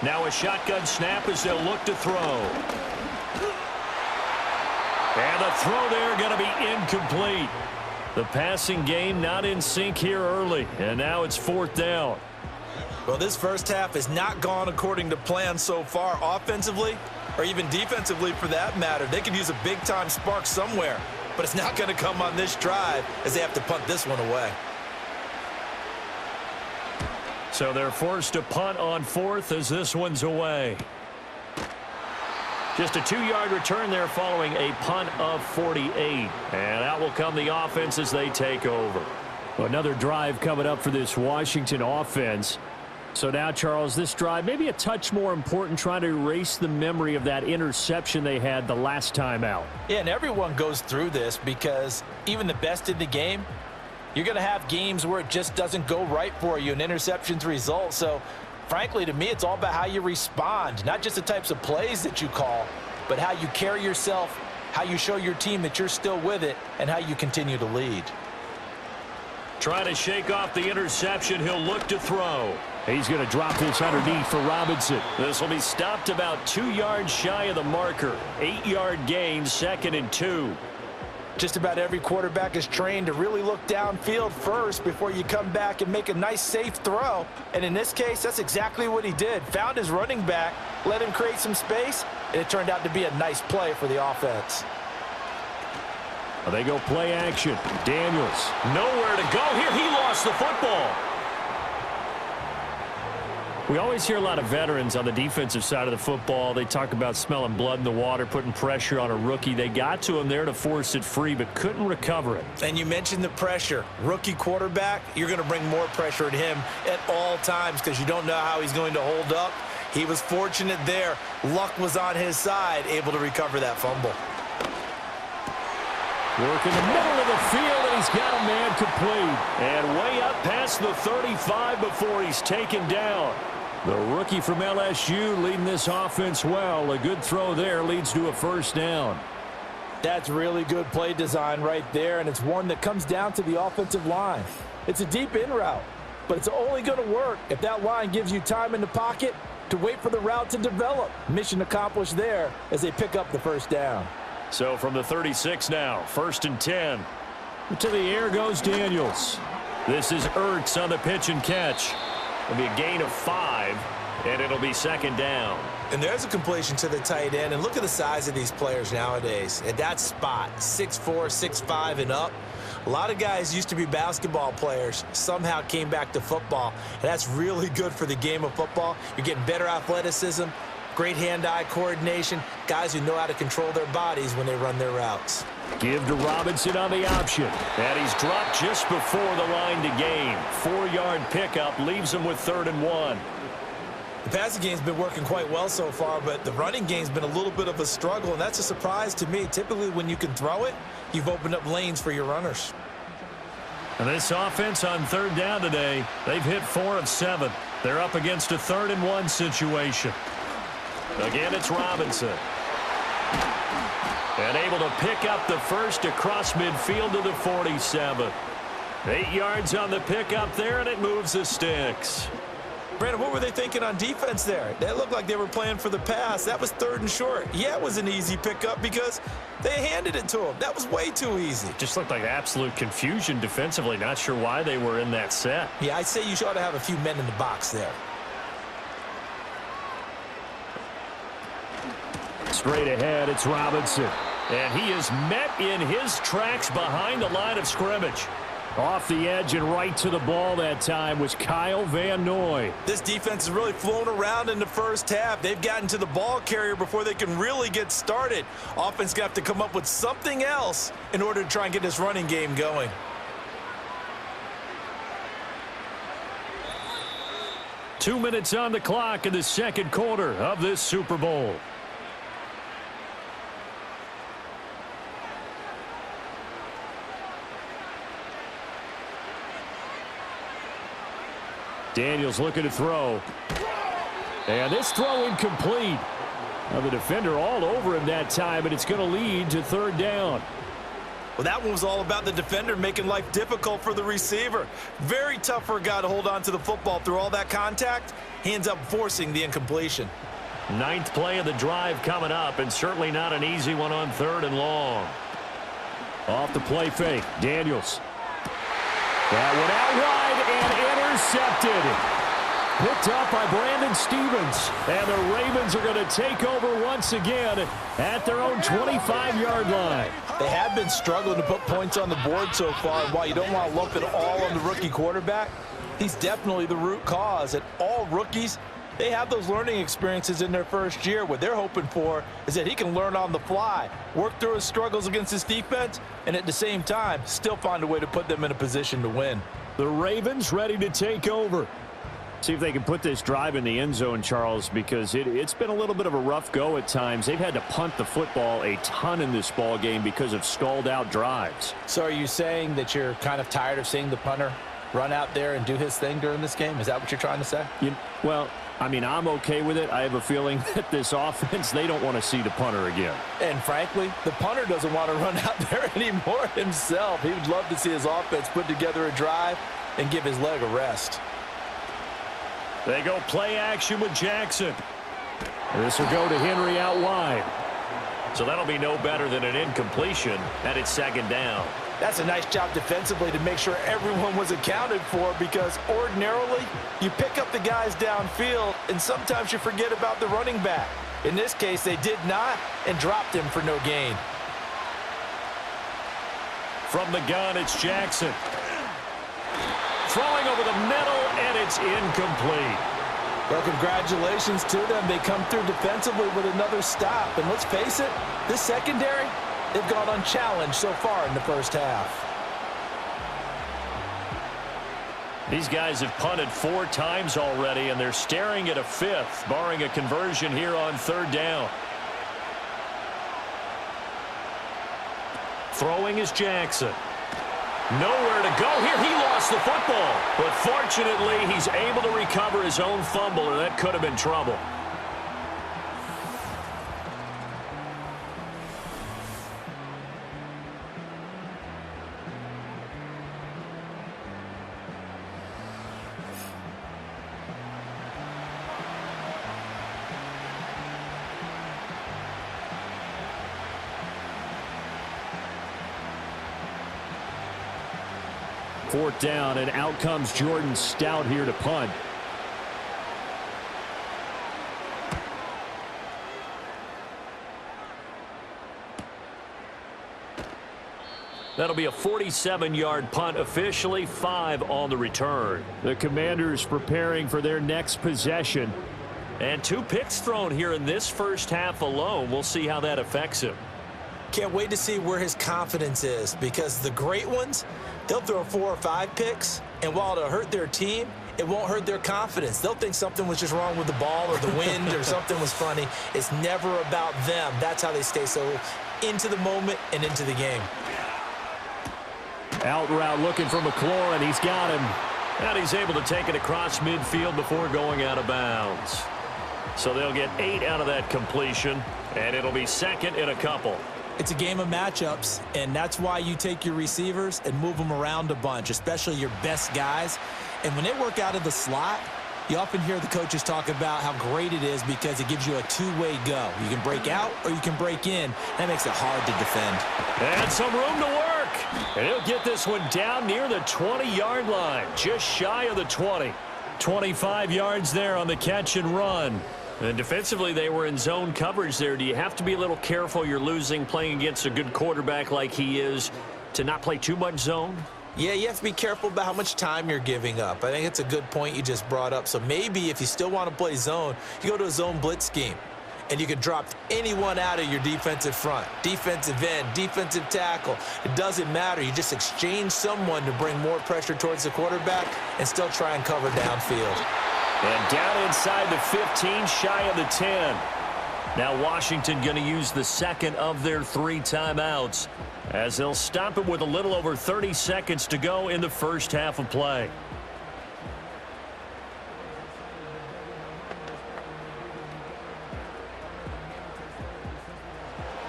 Now a shotgun snap as they'll look to throw. And the throw there going to be incomplete. The passing game not in sync here early, and now it's 4th down. Well, this first half has not gone according to plan so far offensively or even defensively for that matter. They could use a big-time spark somewhere, but it's not going to come on this drive as they have to punt this one away. So they're forced to punt on 4th as this one's away. Just a 2-yard return there following a punt of 48. And out will come the offense as they take over. Another drive coming up for this Washington offense. So now, Charles, this drive maybe a touch more important, trying to erase the memory of that interception they had the last time out. Yeah, and everyone goes through this because even the best in the game, you're going to have games where it just doesn't go right for you, and interceptions result. So, frankly, to me, it's all about how you respond, not just the types of plays that you call, but how you carry yourself, how you show your team that you're still with it, and how you continue to lead. Trying to shake off the interception. He'll look to throw. He's going to drop this underneath for Robinson. This will be stopped about 2 yards shy of the marker. 8-yard gain, 2nd and 2. Just about every quarterback is trained to really look downfield first before you come back and make a nice, safe throw. And in this case, that's exactly what he did. Found his running back, let him create some space, and it turned out to be a nice play for the offense. They go play action. Daniels. Nowhere to go here. He lost the football. We always hear a lot of veterans on the defensive side of the football. They talk about smelling blood in the water, putting pressure on a rookie. They got to him there to force it free, but couldn't recover it. And you mentioned the pressure. Rookie quarterback, you're going to bring more pressure at him at all times because you don't know how he's going to hold up. He was fortunate there. Luck was on his side, able to recover that fumble. Work in the middle of the field, and he's got a man complete. And way up past the 35 before he's taken down. The rookie from LSU leading this offense well. A good throw there leads to a first down. That's really good play design right there, and it's one that comes down to the offensive line. It's a deep in route, but it's only going to work if that line gives you time in the pocket to wait for the route to develop. Mission accomplished there as they pick up the first down. So from the 36 now, 1st and 10. To the air goes Daniels. This is Ertz on the pitch and catch. It'll be a gain of 5, and it'll be 2nd down. And there's a completion to the tight end. And look at the size of these players nowadays. At that spot, 6'4", 6'5", and up. A lot of guys used to be basketball players, somehow came back to football. And that's really good for the game of football. You're getting better athleticism, great hand-eye coordination, guys who know how to control their bodies when they run their routes. Give to Robinson on the option. And he's dropped just before the line to gain. 4-yard pickup leaves him with 3rd and 1. The passing game's been working quite well so far, but the running game's been a little bit of a struggle, and that's a surprise to me. Typically, when you can throw it, you've opened up lanes for your runners. And this offense on 3rd down today, they've hit 4 of 7. They're up against a 3rd and 1 situation. Again, it's Robinson. And able to pick up the first across midfield to the 47. 8 yards on the pickup there, and it moves the sticks. Brandon, what were they thinking on defense there? They looked like they were playing for the pass. That was 3rd and short. Yeah, it was an easy pickup because they handed it to him. That was way too easy. Just looked like absolute confusion defensively. Not sure why they were in that set. Yeah, I'd say you ought to have a few men in the box there. Straight ahead, it's Robinson. And he is met in his tracks behind the line of scrimmage. Off the edge and right to the ball that time was Kyle Van Noy. This defense has really flown around in the first half. They've gotten to the ball carrier before they can really get started. Offense got to come up with something else in order to try and get this running game going. Two minutes on the clock in the second quarter of this Super Bowl. Daniels looking to throw. And this throw incomplete. Now the defender all over him that time, and it's going to lead to 3rd down. Well, that one was all about the defender making life difficult for the receiver. Very tough for a guy to hold on to the football through all that contact. He ends up forcing the incompletion. 9th play of the drive coming up, and certainly not an easy one on 3rd and long. Off the play fake, Daniels. That one out wide and intercepted. Picked up by Brandon Stevens. And the Ravens are going to take over once again at their own 25-yard line. They have been struggling to put points on the board so far. And while you don't want to lump it all on the rookie quarterback, he's definitely the root cause. And all rookies, they have those learning experiences in their first year. What they're hoping for is that he can learn on the fly, work through his struggles against his defense, and at the same time, still find a way to put them in a position to win. The Ravens ready to take over. See if they can put this drive in the end zone, Charles, because it's been a little bit of a rough go at times. They've had to punt the football a ton in this ball game because of stalled-out drives. So are you saying that you're kind of tired of seeing the punter run out there and do his thing during this game? Is that what you're trying to say? Well, I mean, I'm okay with it. I have a feeling that this offense, they don't want to see the punter again. And frankly, the punter doesn't want to run out there anymore himself. He would love to see his offense put together a drive and give his leg a rest. They go play action with Jackson. This will go to Henry out wide. So that'll be no better than an incompletion, and it's second down. That's a nice job defensively to make sure everyone was accounted for, because ordinarily you pick up the guys downfield and sometimes you forget about the running back. In this case, they did not and dropped him for no gain. From the gun, it's Jackson. Throwing over the middle, and it's incomplete. Well, congratulations to them. They come through defensively with another stop. And let's face it, this secondary, they've gone unchallenged so far in the first half. These guys have punted 4 times already, and they're staring at a 5th, barring a conversion here on third down. Throwing is Jackson. Nowhere to go here. He lost the football. But fortunately, he's able to recover his own fumble, or that could have been trouble. Fourth down, and out comes Jordan Stout here to punt. That'll be a 47-yard punt, officially 5 on the return. The Commanders preparing for their next possession. And 2 picks thrown here in this first half alone. We'll see how that affects him. Can't wait to see where his confidence is, because the great ones, they'll throw 4 or 5 picks, and while it'll hurt their team, it won't hurt their confidence. They'll think something was just wrong with the ball or the wind or something was funny. It's never about them. That's how they stay so into the moment and into the game. Out route looking for McLaurin, and he's got him. And he's able to take it across midfield before going out of bounds. So they'll get 8 out of that completion, and it'll be second and a couple. It's a game of matchups, and that's why you take your receivers and move them around a bunch, especially your best guys. And when they work out of the slot, you often hear the coaches talk about how great it is because it gives you a two-way go. You can break out or you can break in. That makes it hard to defend. And some room to work. And he'll get this one down near the 20-yard line, just shy of the 20. 25 yards there on the catch and run. And defensively, they were in zone coverage there. Do you have to be a little careful? You're losing, playing against a good quarterback like he is, to not play too much zone? Yeah, you have to be careful about how much time you're giving up. I think it's a good point you just brought up. So maybe if you still want to play zone, you go to a zone blitz scheme, and you can drop anyone out of your defensive front, defensive end, defensive tackle. It doesn't matter. You just exchange someone to bring more pressure towards the quarterback and still try and cover downfield. And down inside the 15, shy of the 10. Now Washington going to use the second of their 3 timeouts, as they'll stop it with a little over 30 seconds to go in the first half of play.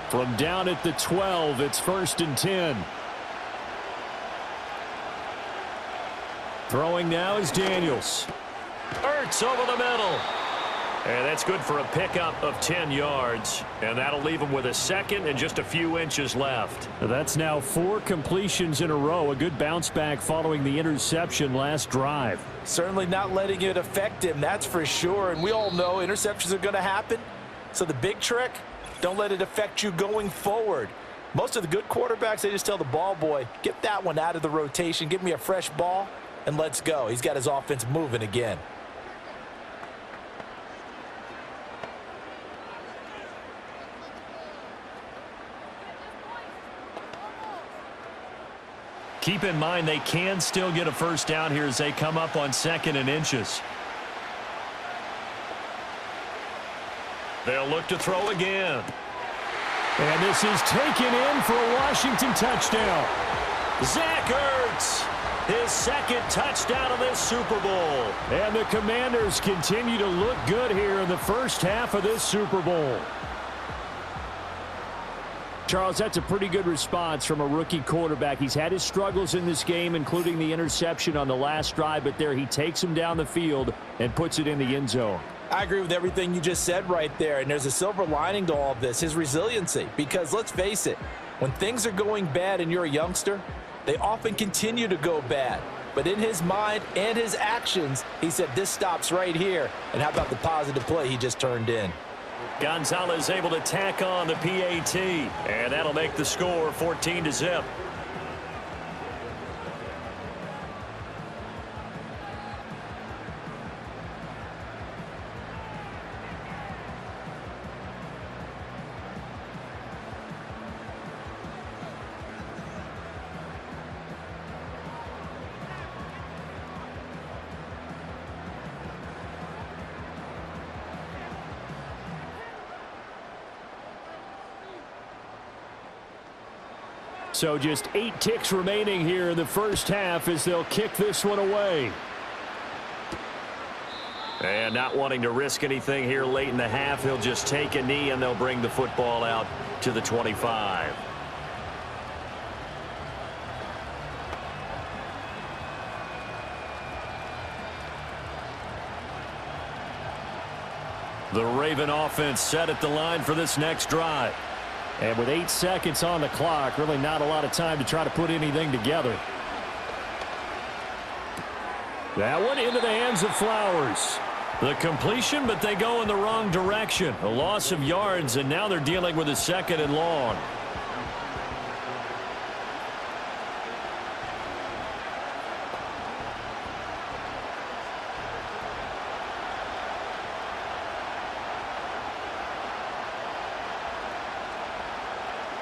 From down at the 12, it's 1st and 10. Throwing now is Daniels. Ertz over the middle. And that's good for a pickup of 10 yards. And that'll leave him with a second and just a few inches left. That's now 4 completions in a row. A good bounce back following the interception last drive. Certainly not letting it affect him, that's for sure. And we all know interceptions are going to happen. So the big trick, don't let it affect you going forward. Most of the good quarterbacks, they just tell the ball boy, get that one out of the rotation, give me a fresh ball, and let's go. He's got his offense moving again. Keep in mind they can still get a first down here as they come up on 2nd and inches. They'll look to throw again. And this is taken in for a Washington touchdown. Zach Ertz, his 2nd touchdown of this Super Bowl. And the Commanders continue to look good here in the first half of this Super Bowl. Charles, that's a pretty good response from a rookie quarterback. He's had his struggles in this game, including the interception on the last drive, but there he takes him down the field and puts it in the end zone. I agree with everything you just said right there, and there's a silver lining to all of this, his resiliency. Because let's face it, when things are going bad and you're a youngster, they often continue to go bad. But in his mind and his actions, he said, this stops right here. And how about the positive play he just turned in? Gonzalez able to tack on the PAT, and that'll make the score 14-0. So just 8 ticks remaining here in the first half as they'll kick this one away. And not wanting to risk anything here late in the half, he'll just take a knee and they'll bring the football out to the 25. The Raven offense set at the line for this next drive. And with 8 seconds on the clock, really not a lot of time to try to put anything together. That one into the hands of Flowers. The completion, but they go in the wrong direction. A loss of yards, and now they're dealing with a 2nd and long.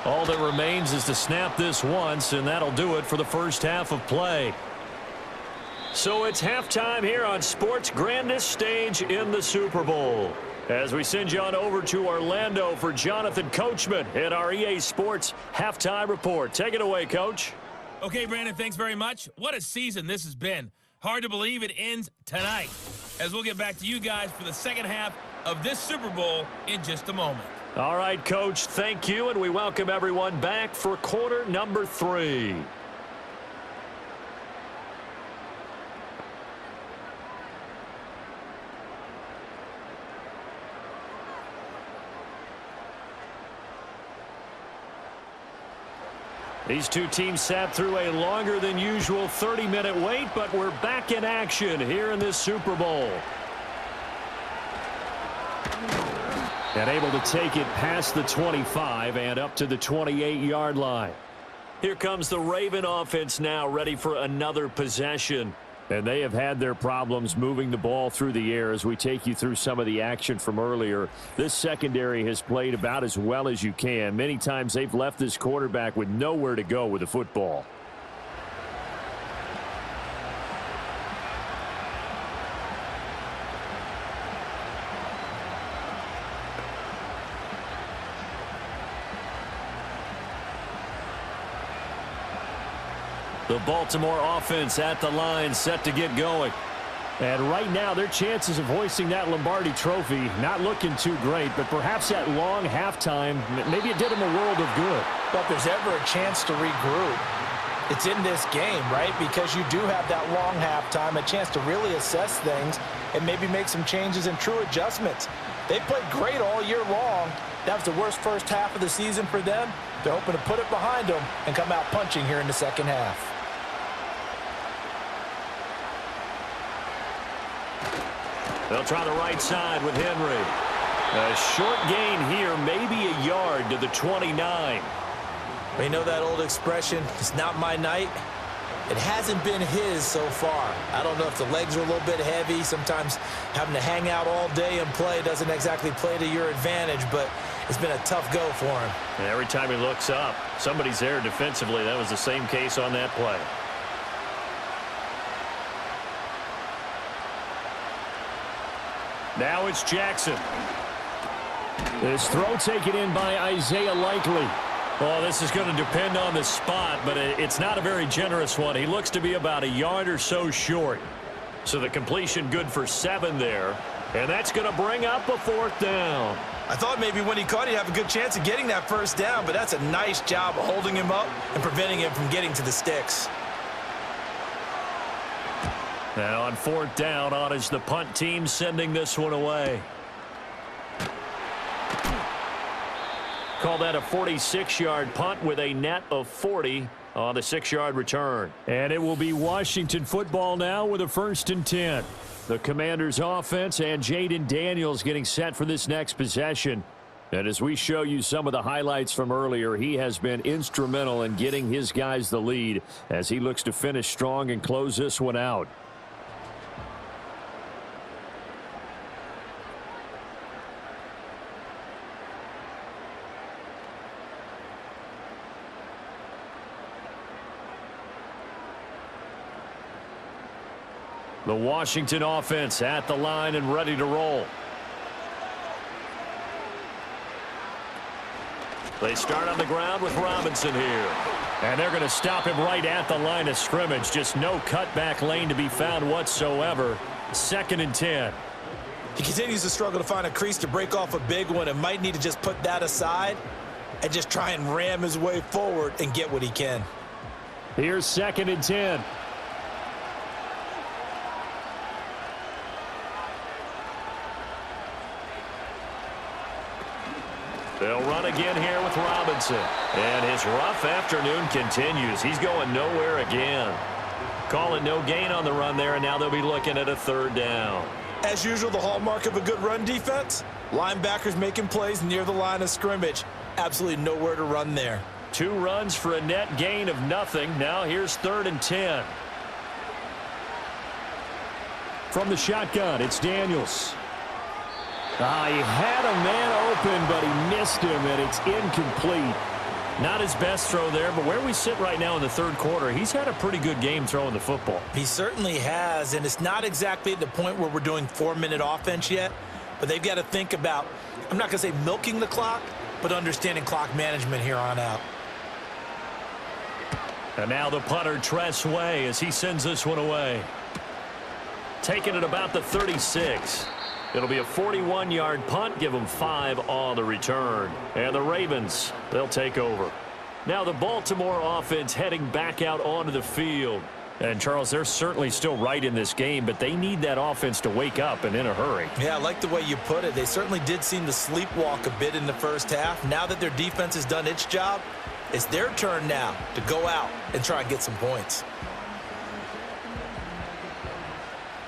All that remains is to snap this once, and that'll do it for the first half of play. So it's halftime here on sports' grandest stage in the Super Bowl. As we send you on over to Orlando for Jonathan Coachman in our EA Sports Halftime Report. Take it away, Coach. Okay, Brandon, thanks very much. What a season this has been. Hard to believe it ends tonight, as we'll get back to you guys for the second half of this Super Bowl in just a moment. All right, Coach, thank you, and we welcome everyone back for quarter number 3. These two teams sat through a longer than usual 30-minute wait, but we're back in action here in this Super Bowl. And able to take it past the 25 and up to the 28-yard line. Here comes the Raven offense now, ready for another possession. And they have had their problems moving the ball through the air as we take you through some of the action from earlier. This secondary has played about as well as you can. Many times they've left this quarterback with nowhere to go with the football. The Baltimore offense at the line, set to get going. And right now, their chances of hoisting that Lombardi trophy not looking too great, but perhaps that long halftime, maybe it did them a world of good. But if there's ever a chance to regroup, It's in this game, right? Because you do have that long halftime, a chance to really assess things and maybe make some changes and true adjustments. They played great all year long. That was the worst first half of the season for them. They're hoping to put it behind them and come out punching here in the second half. They'll try the right side with Henry. A short gain here, maybe a yard to the 29. We know that old expression, it's not my night. It hasn't been his so far. I don't know if the legs are a little bit heavy. Sometimes having to hang out all day and play doesn't exactly play to your advantage, but it's been a tough go for him. And every time he looks up, somebody's there defensively. That was the same case on that play. Now it's Jackson. This throw taken in by Isaiah Likely. Well, this is going to depend on the spot, but it's not a very generous one. He looks to be about a yard or so short. So the completion good for 7 there. And that's going to bring up a 4th down. I thought maybe when he caught, he'd have a good chance of getting that first down, but that's a nice job holding him up and preventing him from getting to the sticks. Now on 4th down, on is the punt team sending this one away. Call that a 46-yard punt with a net of 40 on the 6-yard return. And it will be Washington football now with a 1st and 10. The Commanders offense and Jaden Daniels getting set for this next possession. And as we show you some of the highlights from earlier, he has been instrumental in getting his guys the lead as he looks to finish strong and close this one out. The Washington offense at the line and ready to roll. They start on the ground with Robinson here. And they're going to stop him right at the line of scrimmage. Just no cutback lane to be found whatsoever. 2nd and 10. He continues to struggle to find a crease to break off a big one and might need to just put that aside and just try and ram his way forward and get what he can. Here's 2nd and 10. They'll run again here with Robinson. And his rough afternoon continues. He's going nowhere again. Call it no gain on the run there, and now they'll be looking at a 3rd down. As usual, the hallmark of a good run defense, linebackers making plays near the line of scrimmage. Absolutely nowhere to run there. 2 runs for a net gain of nothing. Now here's 3rd and 10. From the shotgun, it's Daniels. He had a man open, but he missed him, and it's incomplete. Not his best throw there, but where we sit right now in the 3rd quarter, he's had a pretty good game throwing the football. He certainly has, and it's not exactly at the point where we're doing 4-minute offense yet, but they've got to think about, I'm not going to say milking the clock, but understanding clock management here on out. And now the punter, Tress Way, as he sends this one away. Taking it about the 36. It'll be a 41-yard punt, give them 5 on the return. And the Ravens, they'll take over. Now the Baltimore offense heading back out onto the field. And, Charles, they're certainly still right in this game, but they need that offense to wake up and in a hurry. Yeah, I like the way you put it. They certainly did seem to sleepwalk a bit in the first half. Now that their defense has done its job, it's their turn now to go out and try and get some points.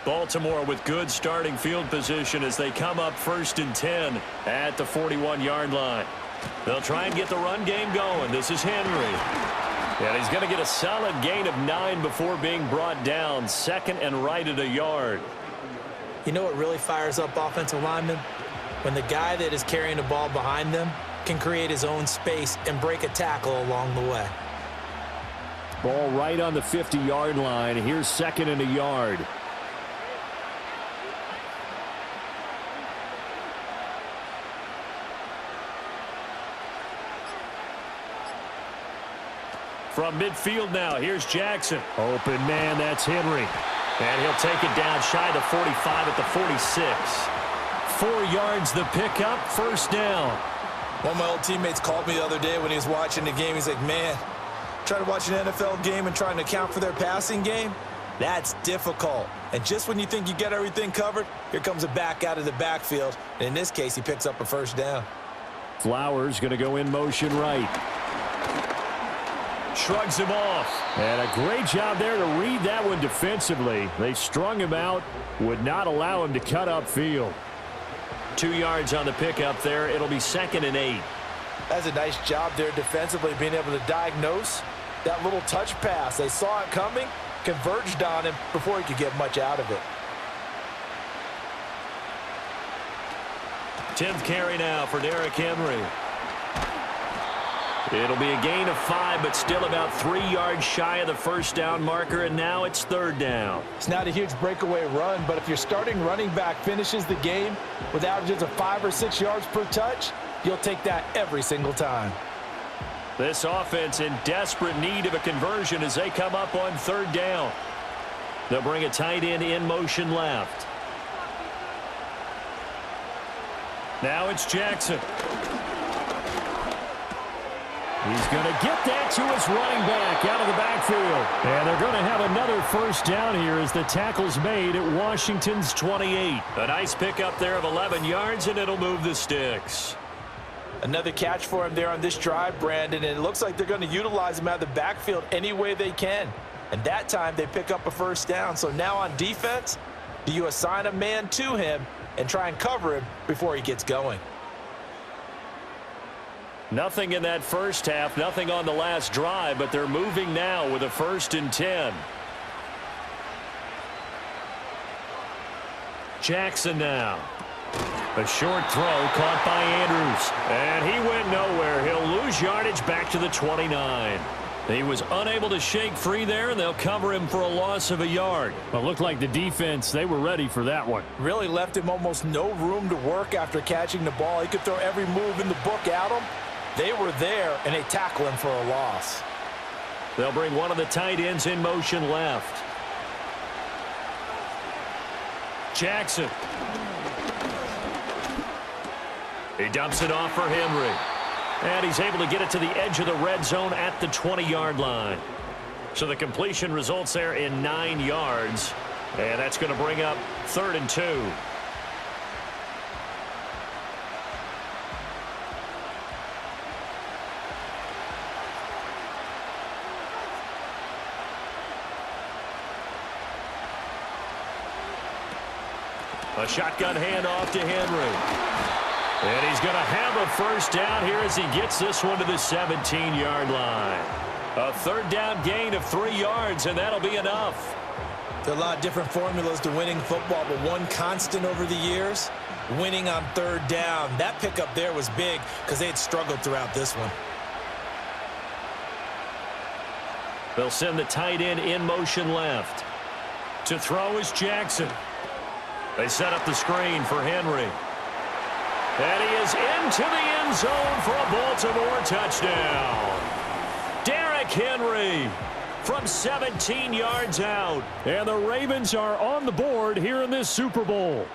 Baltimore with good starting field position as they come up 1st and 10 at the 41-yard line. They'll try and get the run game going. This is Henry. And he's going to get a solid gain of 9 before being brought down. 2nd and right at a yard. You know what really fires up offensive linemen? When the guy that is carrying the ball behind them can create his own space and break a tackle along the way. Ball right on the 50-yard line. Here's 2nd and a yard. From midfield now, here's Jackson. Open man, that's Henry. And he'll take it down shy of the 45 at the 46. 4 yards the pickup, 1st down. One of my old teammates called me the other day when he was watching the game. He's like, man, Trying to watch an NFL game and trying to account for their passing game? That's difficult. And just when you think you get everything covered, here comes a back out of the backfield. And in this case, he picks up a first down. Flowers going to go in motion right. Shrugs him off. And a great job there to read that one defensively. They strung him out, would not allow him to cut upfield. 2 yards on the pickup there. It'll be 2nd and 8. That's a nice job there defensively, being able to diagnose that little touch pass. They saw it coming, converged on him before he could get much out of it. 10th carry now for Derrick Henry. It'll be a gain of 5, but still about 3 yards shy of the first down marker, and now it's 3rd down. It's not a huge breakaway run, but if your starting running back finishes the game with averages of 5 or 6 yards per touch, you'll take that every single time. This offense in desperate need of a conversion as they come up on 3rd down. They'll bring a tight end in motion left. Now it's Jackson. He's going to get that to his running back out of the backfield. And they're going to have another first down here as the tackle's made at Washington's 28. A nice pickup there of 11 yards, and it'll move the sticks. Another catch for him there on this drive, Brandon, and it looks like they're going to utilize him out of the backfield any way they can. And that time they pick up a first down. So now on defense, do you assign a man to him and try and cover him before he gets going? Nothing in that first half, nothing on the last drive, but they're moving now with a 1st and 10. Jackson now. A short throw caught by Andrews. And he went nowhere. He'll lose yardage back to the 29. He was unable to shake free there, and they'll cover him for a loss of a yard. Well, it looked like the defense, they were ready for that one. Really left him almost no room to work after catching the ball. He could throw every move in the book at him. They were there, and they tackle him for a loss. They'll bring one of the tight ends in motion left. Jackson. He dumps it off for Henry. And he's able to get it to the edge of the red zone at the 20-yard line. So the completion results there in 9 yards. And that's going to bring up 3rd and 2. A shotgun handoff to Henry. And he's going to have a first down here as he gets this one to the 17-yard line. A 3rd down gain of 3 yards, and that'll be enough. There are a lot of different formulas to winning football, but one constant over the years, winning on 3rd down. That pickup there was big because they had struggled throughout this one. They'll send the tight end in motion left. To throw is Jackson. They set up the screen for Henry. And he is into the end zone for a Baltimore touchdown. Derrick Henry from 17 yards out. And the Ravens are on the board here in this Super Bowl.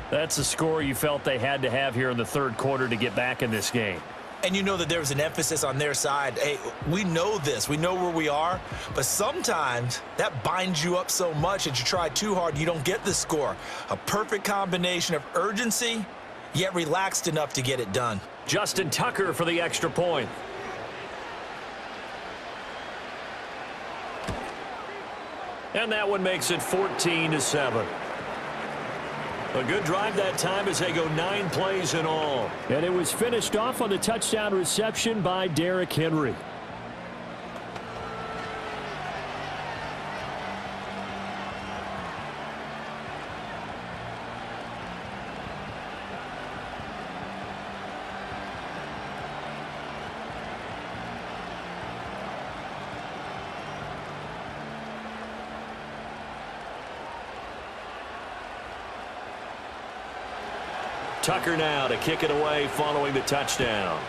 That's the score you felt they had to have here in the 3rd quarter to get back in this game. And you know that there was an emphasis on their side. Hey, we know this. We know where we are. But sometimes that binds you up so much that you try too hard, you don't get the score. A perfect combination of urgency, yet relaxed enough to get it done. Justin Tucker for the extra point. And that one makes it 14-7. A good drive that time as they go 9 plays in all. And it was finished off on the touchdown reception by Derrick Henry. Tucker now to kick it away following the touchdown.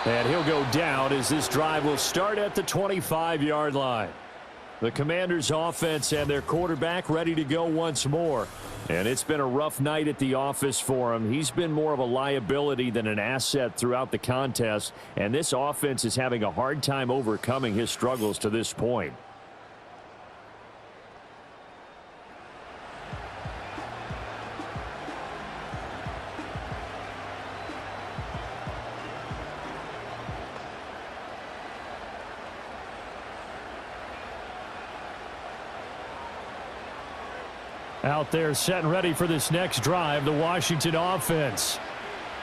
And he'll go down as this drive will start at the 25-yard line. The Commanders' offense and their quarterback ready to go once more. And it's been a rough night at the office for him. He's been more of a liability than an asset throughout the contest, and this offense is having a hard time overcoming his struggles to this point. Out there set and ready for this next drive, the Washington offense.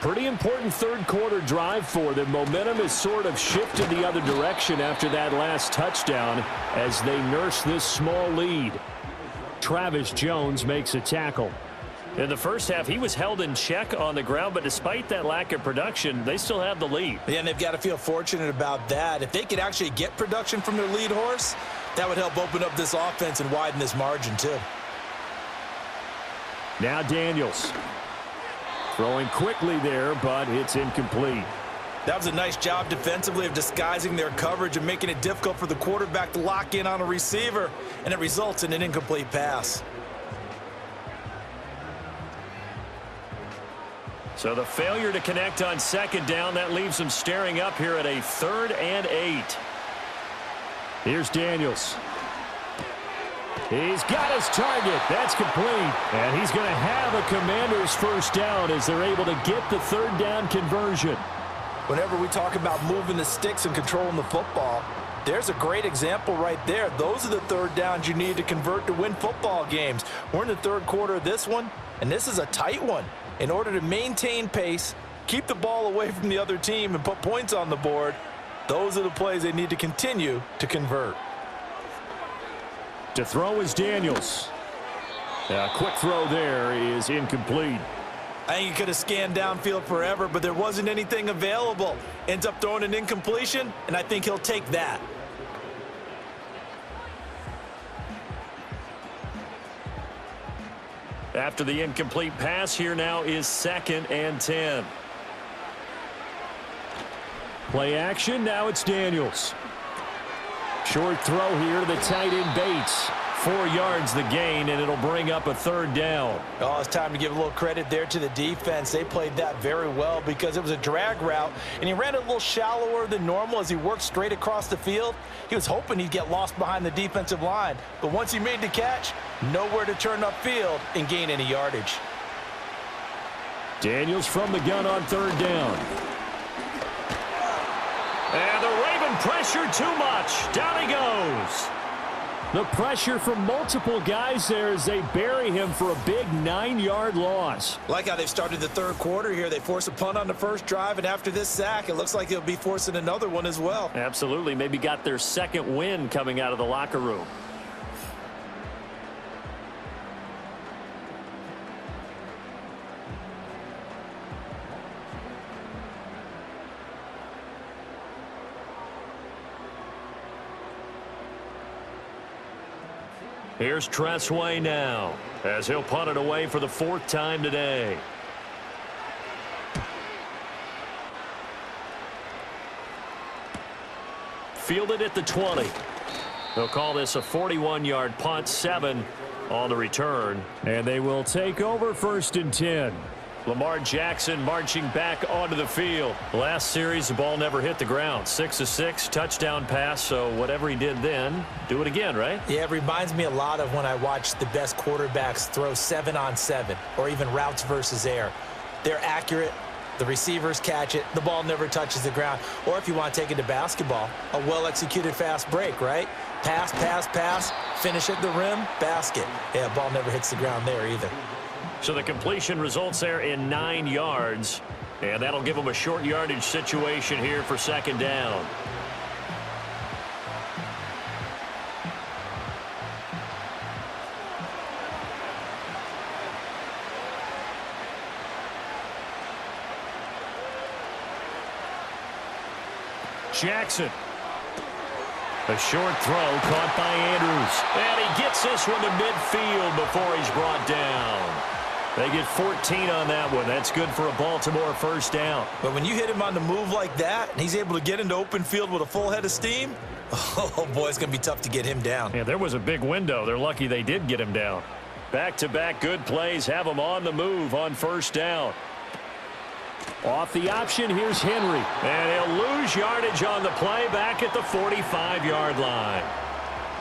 Pretty important third quarter drive for them. Momentum has sort of shifted the other direction after that last touchdown as they nurse this small lead. Travis Jones makes a tackle. In the first half, he was held in check on the ground, but despite that lack of production, they still have the lead. Yeah, and they've got to feel fortunate about that. If they could actually get production from their lead horse, that would help open up this offense and widen this margin too. Now Daniels. Throwing quickly there, but it's incomplete. That was a nice job defensively of disguising their coverage and making it difficult for the quarterback to lock in on a receiver, and it results in an incomplete pass. So the failure to connect on second down, that leaves them staring up here at a 3rd and 8. Here's Daniels. He's got his target. That's complete. And he's going to have a Commander's first down as they're able to get the 3rd down conversion. Whenever we talk about moving the sticks and controlling the football, there's a great example right there. Those are the 3rd downs you need to convert to win football games. We're in the 3rd quarter of this one, and this is a tight one. In order to maintain pace, keep the ball away from the other team, and put points on the board, those are the plays they need to continue to convert. To throw is Daniels. A quick throw there is incomplete. I think he could have scanned downfield forever, but there wasn't anything available. Ends up throwing an incompletion, and I think he'll take that. After the incomplete pass, here now is 2nd and 10. Play action, now it's Daniels. Short throw here to the tight end Bates. 4 yards the gain, and it'll bring up a 3rd down. Oh, it's time to give a little credit there to the defense. They played that very well because it was a drag route, and he ran it a little shallower than normal as he worked straight across the field. He was hoping he'd get lost behind the defensive line, but once he made the catch, nowhere to turn upfield and gain any yardage. Daniels from the gun on 3rd down. And the Raven pressure too much. Down he goes. The pressure from multiple guys there as they bury him for a big 9-yard loss. Like how they've started the 3rd quarter here. They force a punt on the first drive, and after this sack, it looks like they'll be forcing another one as well. Absolutely. Maybe got their 2nd win coming out of the locker room. Here's Tressway now as he'll punt it away for the 4th time today. Fielded at the 20. They'll call this a 41-yard punt, 7 on the return. And they will take over 1st and 10. Lamar Jackson marching back onto the field. Last series, the ball never hit the ground. 6 of 6, touchdown pass, so whatever he did then, do it again, right? Yeah, it reminds me a lot of when I watch the best quarterbacks throw 7-on-7 or even routes versus air. They're accurate. The receivers catch it. The ball never touches the ground. Or if you want to take it to basketball, a well-executed fast break, right? Pass, pass, pass, finish at the rim, basket. Yeah, ball never hits the ground there either. So the completion results there in 9 yards, and that'll give them a short yardage situation here for 2nd down. Jackson. A short throw caught by Andrews. And he gets this one to midfield before he's brought down. They get 14 on that one. That's good for a Baltimore 1st down. But when you hit him on the move like that, and he's able to get into open field with a full head of steam, oh, boy, it's going to be tough to get him down. Yeah, there was a big window. They're lucky they did get him down. Back-to-back good plays have them on the move on first down. Off the option, here's Henry. And he'll lose yardage on the play back at the 45-yard line.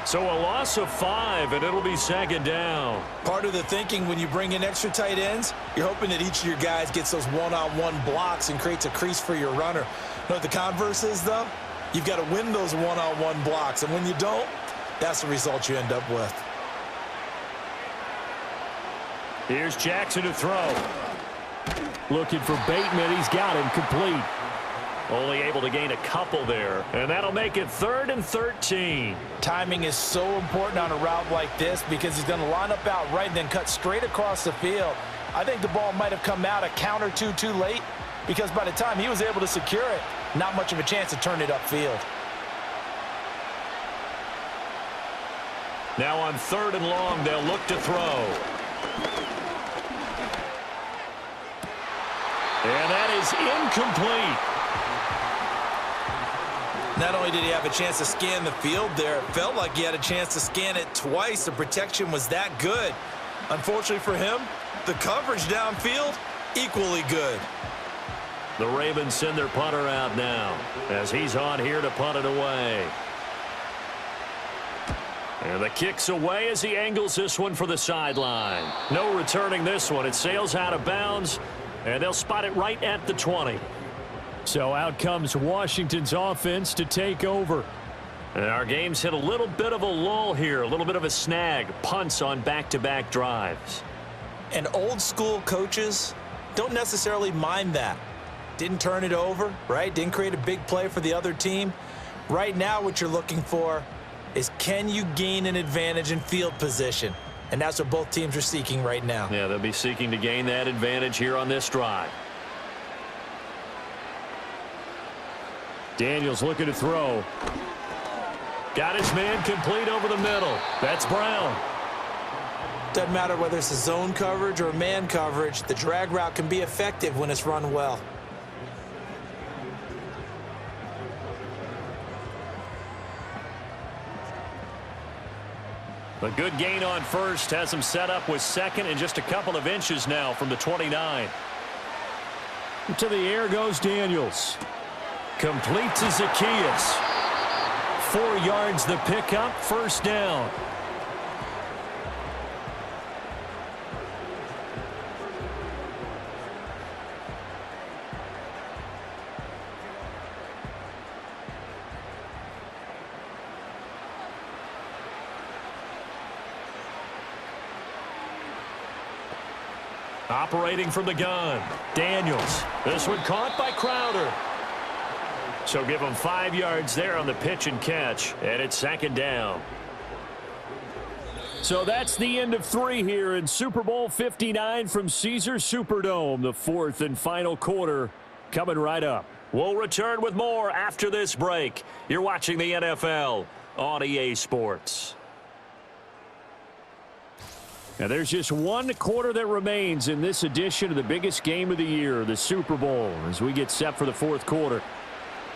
So a loss of 5, and it'll be second down. Part of the thinking when you bring in extra tight ends, you're hoping that each of your guys gets those one-on-one blocks and creates a crease for your runner. You know what the converse is, though? You've got to win those one-on-one blocks, and when you don't, that's the result you end up with. Here's Jackson to throw. Looking for Bateman. He's got him complete. Only able to gain a couple there, and that'll make it 3rd and 13. Timing is so important on a route like this because he's going to line up out right and then cut straight across the field. I think the ball might have come out a count or two too late because by the time he was able to secure it, not much of a chance to turn it upfield. Now on 3rd and long, they'll look to throw. And that is incomplete. Not only did he have a chance to scan the field there, it felt like he had a chance to scan it twice. The protection was that good. Unfortunately for him, the coverage downfield, equally good. The Ravens send their punter out now as he's on here to punt it away. And the kick's away as he angles this one for the sideline. No returning this one. It sails out of bounds, and they'll spot it right at the 20. So out comes Washington's offense to take over. And our game's hit a little bit of a lull here, a little bit of a snag. Punts on back-to-back drives. And old school coaches don't necessarily mind that. Didn't turn it over, right? Didn't create a big play for the other team. Right now what you're looking for is can you gain an advantage in field position? And that's what both teams are seeking right now. Yeah, they'll be seeking to gain that advantage here on this drive. Daniels looking to throw. Got his man complete over the middle. That's Brown. Doesn't matter whether it's a zone coverage or man coverage, the drag route can be effective when it's run well. A good gain on first has him set up with second and just a couple of inches now from the 29. To the air goes Daniels. Complete to Zacchaeus. 4 yards the pickup, first down. Operating from the gun, Daniels. This one caught by Crowder. So give him 5 yards there on the pitch and catch, and it's second down. So that's the end of 3 here in Super Bowl 59 from Caesars Superdome. The 4th and final quarter coming right up. We'll return with more after this break. You're watching the NFL on EA Sports. Now there's just 1 quarter that remains in this edition of the biggest game of the year, the Super Bowl, as we get set for the 4th quarter.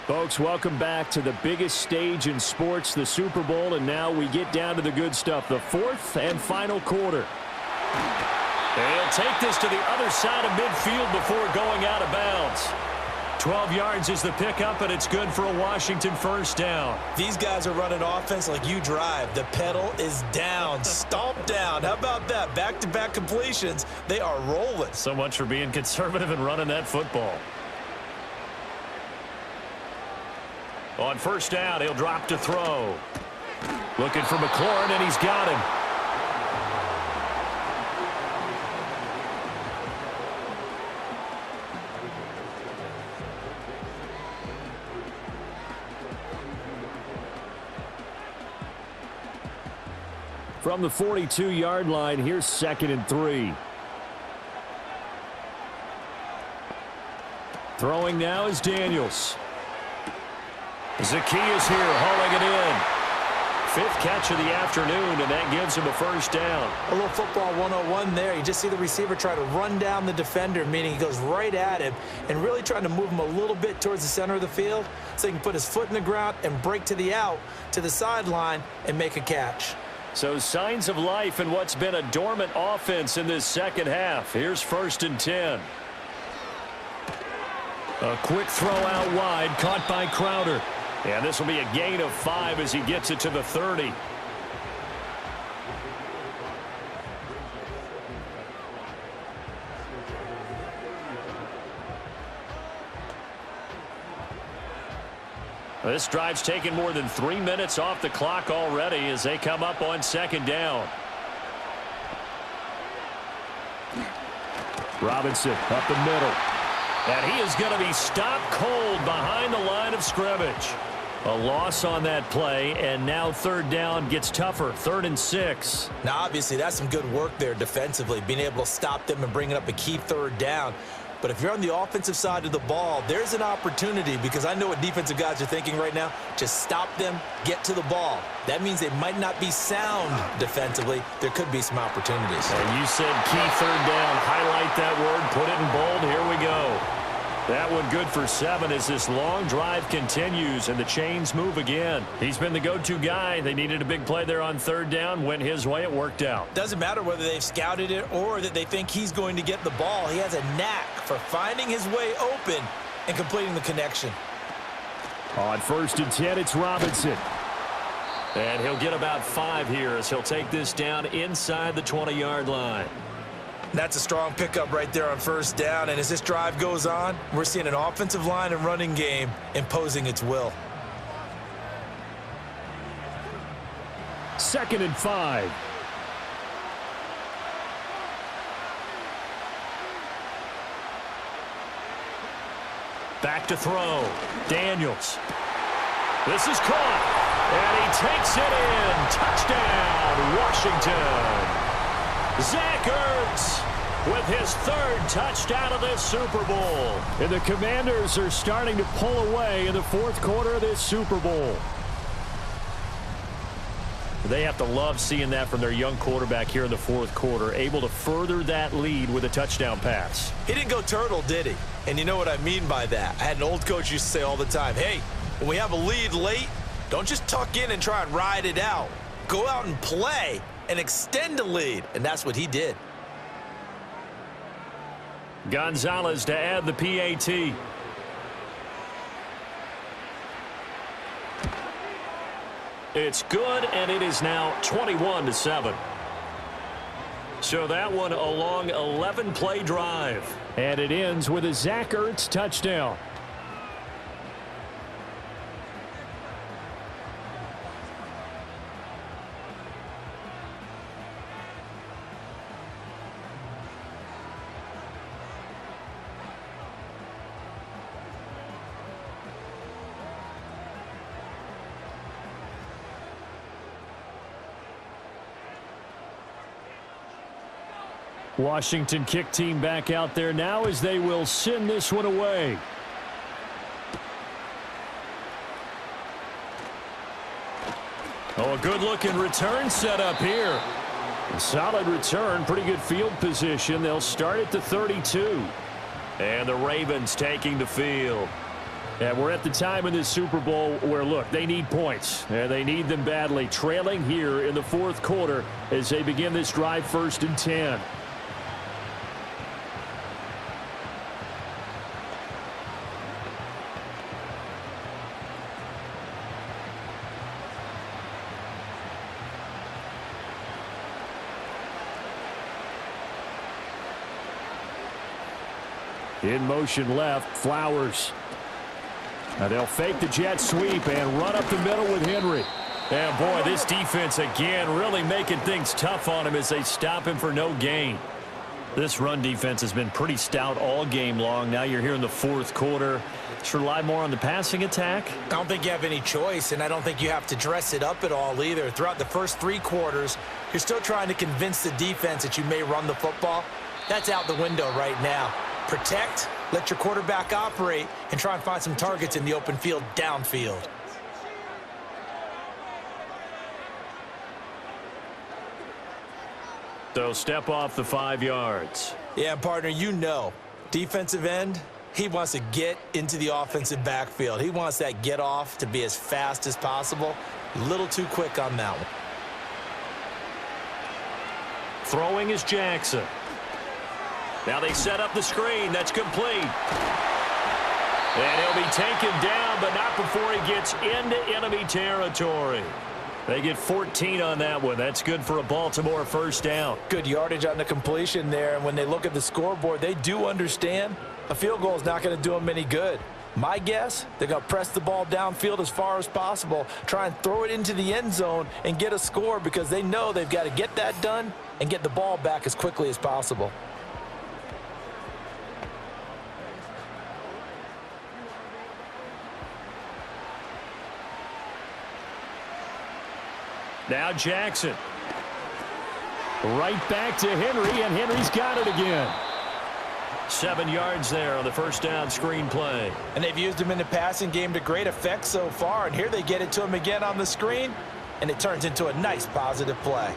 Folks, welcome back to the biggest stage in sports, the Super Bowl, and now we get down to the good stuff, the 4th and final quarter. He'll take this to the other side of midfield before going out of bounds. 12 yards is the pickup, and it's good for a Washington first down. These guys are running offense like you drive. The pedal is down, stomp down. How about that? Back-to-back completions. They are rolling. So much for being conservative and running that football. On first down, he'll drop to throw. Looking for McLaurin, and he's got him. From the 42-yard line, here's 2nd and 3. Throwing now is Daniels. Zacchaeus here hauling it in. 5th catch of the afternoon, and that gives him a first down. A little football 101 there. You just see the receiver try to run down the defender, meaning he goes right at him and really trying to move him a little bit towards the center of the field so he can put his foot in the ground and break to the out, to the sideline, and make a catch. So signs of life in what's been a dormant offense in this second half. Here's 1st and 10. A quick throw out wide, caught by Crowder. And this will be a gain of 5 as he gets it to the 30. This drive's taken more than 3 minutes off the clock already as they come up on 2nd down. Robinson up the middle. And he is going to be stopped cold behind the line of scrimmage. A loss on that play, and now 3rd down gets tougher. 3rd and 6. Now, obviously, that's some good work there defensively, being able to stop them and bringing up a key 3rd down. But if you're on the offensive side of the ball, there's an opportunity, because I know what defensive guys are thinking right now. Just stop them, get to the ball. That means they might not be sound defensively. There could be some opportunities. And you said key 3rd down. Highlight that word. Put it in bold. Here we go. That one good for 7 as this long drive continues and the chains move again. He's been the go-to guy. They needed a big play there on 3rd down. Went his way. It worked out. Doesn't matter whether they've scouted it or that they think he's going to get the ball. He has a knack for finding his way open and completing the connection. On 1st and 10, it's Robinson. And he'll get about 5 here as he'll take this down inside the 20-yard line. That's a strong pickup right there on 1st down. And as this drive goes on, we're seeing an offensive line and running game imposing its will. 2nd and 5. Back to throw. Daniels. This is caught. And he takes it in. Touchdown, Washington. Zach Ertz with his 3rd touchdown of this Super Bowl. And the Commanders are starting to pull away in the 4th quarter of this Super Bowl. They have to love seeing that from their young quarterback here in the 4th quarter, able to further that lead with a touchdown pass. He didn't go turtle, did he? And you know what I mean by that. I had an old coach used to say all the time, hey, when we have a lead late, don't just tuck in and try and ride it out. Go out and play and extend the lead, and that's what he did. Gonzalez to add the PAT. It's good, and it is now 21-7. So that one a long 11-play drive. And it ends with a Zach Ertz touchdown. Washington kick team back out there now as they will send this one away. Oh, a good-looking return set up here. A solid return, pretty good field position. They'll start at the 32. And the Ravens taking the field. And we're at the time in this Super Bowl where, look, they need points. And they need them badly. Trailing here in the 4th quarter as they begin this drive 1st and 10. In motion left, Flowers. Now they'll fake the jet sweep and run up the middle with Henry. And boy, this defense again really making things tough on him as they stop him for no gain. This run defense has been pretty stout all game long. Now you're here in the 4th quarter. Should rely more on the passing attack. I don't think you have any choice, and I don't think you have to dress it up at all either. Throughout the first 3 quarters, you're still trying to convince the defense that you may run the football. That's out the window right now. Protect, let your quarterback operate, and try and find some targets in the open field downfield. So step off the 5 yards. Yeah, partner, you know, defensive end, he wants to get into the offensive backfield. He wants that get off to be as fast as possible. A little too quick on that one. Throwing is Jackson. Now they set up the screen. That's complete. And he'll be taken down, but not before he gets into enemy territory. They get 14 on that one. That's good for a Baltimore first down. Good yardage on the completion there. And when they look at the scoreboard, they do understand a field goal is not going to do them any good. My guess, they're going to press the ball downfield as far as possible, try and throw it into the end zone and get a score because they know they've got to get that done and get the ball back as quickly as possible. Now Jackson. Right back to Henry, and Henry's got it again. 7 yards there on the first down screen play. And they've used him in the passing game to great effect so far. And here they get it to him again on the screen, and it turns into a nice positive play.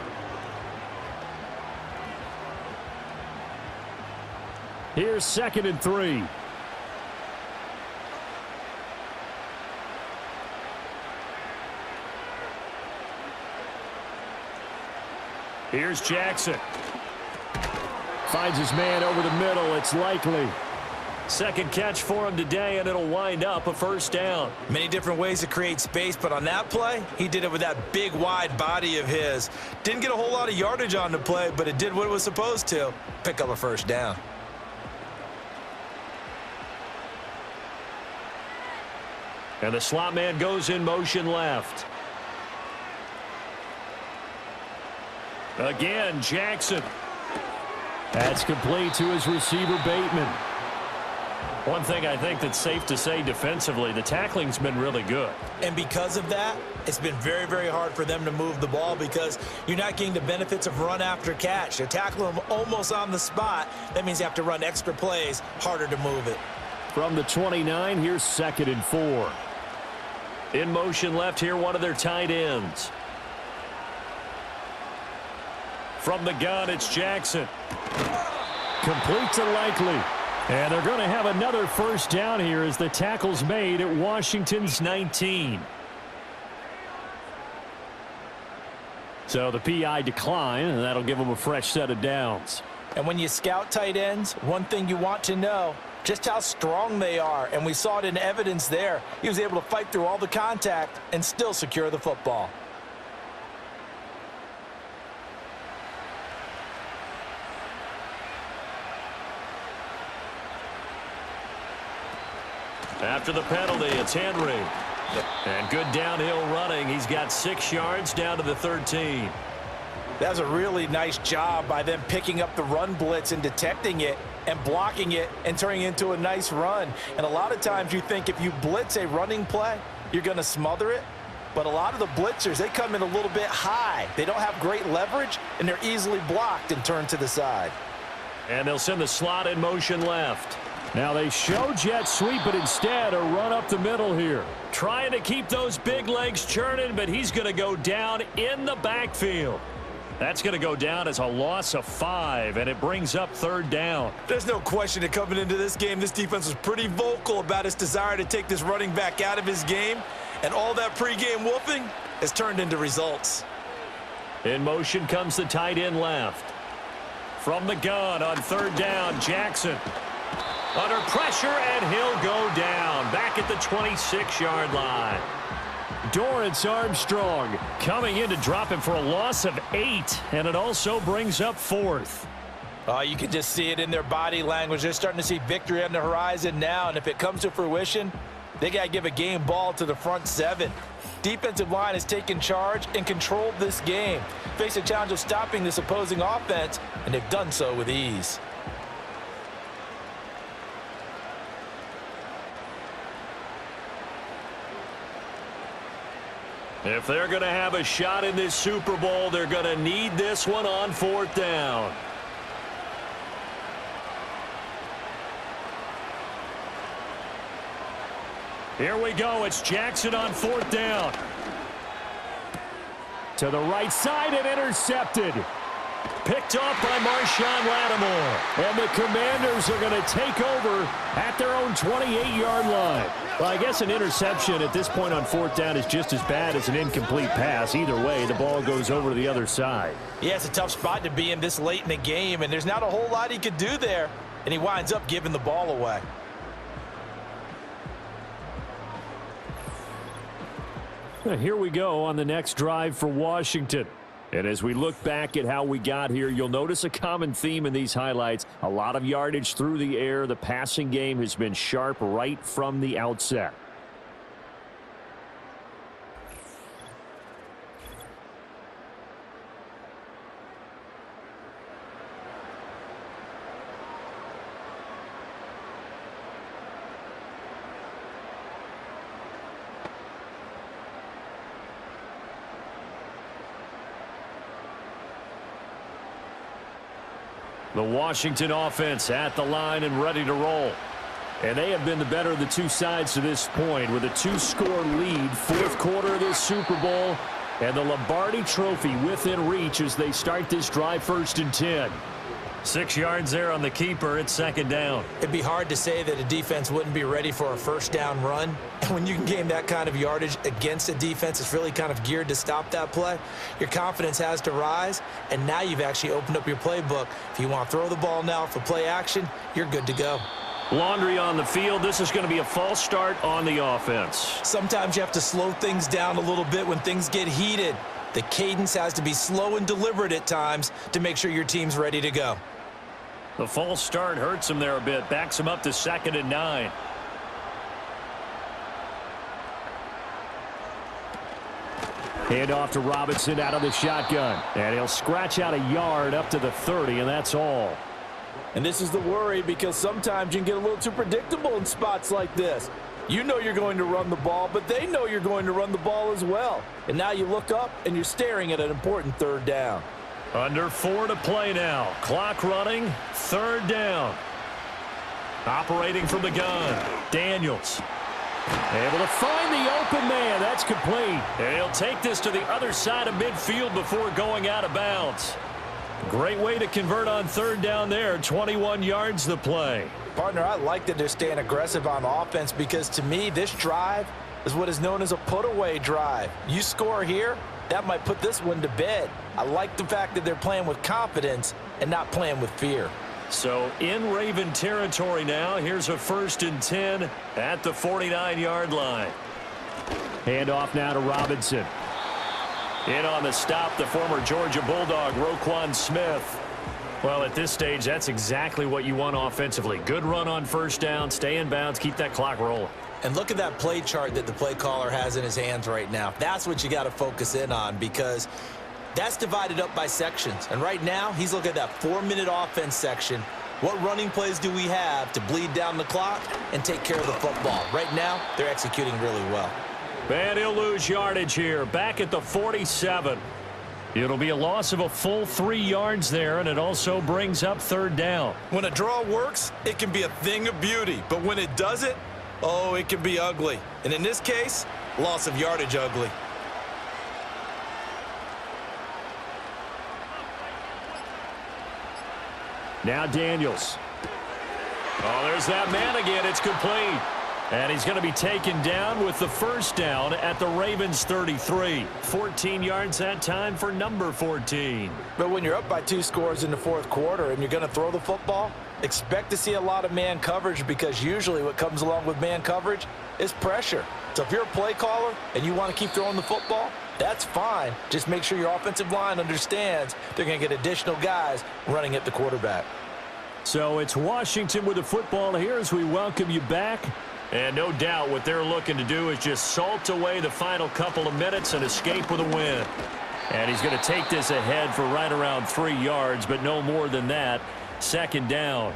Here's 2nd and 3. Here's Jackson. Finds his man over the middle. It's likely. Second catch for him today, and it'll wind up a first down. Many different ways to create space, but on that play, he did it with that big, wide body of his. Didn't get a whole lot of yardage on the play, but it did what it was supposed to. Pick up a first down. And the slot man goes in motion left. Again, Jackson. That's complete to his receiver, Bateman. One thing I think that's safe to say defensively, the tackling's been really good. And because of that, it's been very, very hard for them to move the ball because you're not getting the benefits of run after catch. They're tackling them almost on the spot. That means you have to run extra plays, harder to move it. From the 29, here's 2nd and 4. In motion left here, one of their tight ends. From the gun, it's Jackson. Complete to Likely. And they're going to have another first down here as the tackle's made at Washington's 19. So the PI decline, and that'll give them a fresh set of downs. And when you scout tight ends, one thing you want to know, just how strong they are. And we saw it in evidence there. He was able to fight through all the contact and still secure the football. After the penalty, it's Henry. And good downhill running. He's got 6 yards down to the 13. That's a really nice job by them picking up the run blitz and detecting it and blocking it and turning it into a nice run. And a lot of times you think if you blitz a running play, you're going to smother it. But a lot of the blitzers, they come in a little bit high. They don't have great leverage, and they're easily blocked and turned to the side. And they'll send the slot in motion left. Now they show jet sweep, but instead a run up the middle here. Trying to keep those big legs churning, but he's going to go down in the backfield. That's going to go down as a loss of 5, and it brings up 3rd down. There's no question that coming into this game, this defense was pretty vocal about its desire to take this running back out of his game, and all that pregame wolfing has turned into results. In motion comes the tight end left. From the gun on 3rd down, Jackson. Under pressure, and he'll go down. Back at the 26-yard line. Dorrance Armstrong coming in to drop him for a loss of 8, and it also brings up 4th. You can just see it in their body language. They're starting to see victory on the horizon now, and if it comes to fruition, they got to give a game ball to the front 7. Defensive line has taken charge and controlled this game. Face a challenge of stopping this opposing offense, and they've done so with ease. If they're going to have a shot in this Super Bowl, they're going to need this one on 4th down. Here we go. It's Jackson on 4th down. To the right side and intercepted. Picked off by Marshawn Lattimore. And the Commanders are going to take over at their own 28-yard line. Well, I guess an interception at this point on fourth down is just as bad as an incomplete pass. Either way, the ball goes over to the other side. Yeah, it's a tough spot to be in this late in the game, and there's not a whole lot he could do there, and he winds up giving the ball away. Here we go on the next drive for Washington. And as we look back at how we got here, you'll notice a common theme in these highlights. A lot of yardage through the air. The passing game has been sharp right from the outset. The Washington offense at the line and ready to roll. And they have been the better of the two sides to this point with a 2-score lead, fourth quarter of this Super Bowl, and the Lombardi Trophy within reach as they start this drive 1st and 10. 6 yards there on the keeper. It's second down. It'd be hard to say that a defense wouldn't be ready for a first down run. And when you can gain that kind of yardage against a defense that's really kind of geared to stop that play, your confidence has to rise, and now you've actually opened up your playbook. If you want to throw the ball now for play action, you're good to go. Laundry on the field. This is going to be a false start on the offense. Sometimes you have to slow things down a little bit when things get heated. The cadence has to be slow and deliberate at times to make sure your team's ready to go. The false start hurts him there a bit. Backs him up to 2nd and 9. Hand off to Robinson out of the shotgun. And he'll scratch out a yard up to the 30, and that's all. And this is the worry because sometimes you can get a little too predictable in spots like this. You know you're going to run the ball, but they know you're going to run the ball as well. And now you look up and you're staring at an important 3rd down. Under 4 to play now. Clock running. 3rd down. Operating from the gun. Daniels. Able to find the open man. That's complete. And he'll take this to the other side of midfield before going out of bounds. Great way to convert on 3rd down there. 21 yards the play. Partner, I like that they're staying aggressive on offense because to me, this drive is what is known as a put-away drive. You score here, that might put this one to bed. I like the fact that they're playing with confidence and not playing with fear. So in Raven territory now. Here's a 1st and 10 at the 49-yard line. Hand off now to Robinson. In on the stop, the former Georgia Bulldog, Roquan Smith. Well, at this stage, that's exactly what you want offensively. Good run on 1st down, stay in bounds, keep that clock rolling. And look at that play chart that the play caller has in his hands right now. That's what you got to focus in on because that's divided up by sections. And right now, he's looking at that 4-minute offense section. What running plays do we have to bleed down the clock and take care of the football? Right now, they're executing really well. And he'll lose yardage here, back at the 47. It'll be a loss of a full 3 yards there, and it also brings up 3rd down. When a draw works, it can be a thing of beauty. But when it doesn't, oh, it can be ugly. And in this case, loss of yardage ugly. Now Daniels. Oh, there's that man again. It's complete. And he's going to be taken down with the 1st down at the Ravens 33. 14 yards that time for number 14. But when you're up by 2 scores in the 4th quarter and you're going to throw the football, expect to see a lot of man coverage because usually what comes along with man coverage is pressure. So if you're a play caller and you want to keep throwing the football, that's fine. Just make sure your offensive line understands they're going to get additional guys running at the quarterback. So it's Washington with the football here as we welcome you back. And no doubt what they're looking to do is just salt away the final couple of minutes and escape with a win. And he's going to take this ahead for right around 3 yards, but no more than that. 2nd down.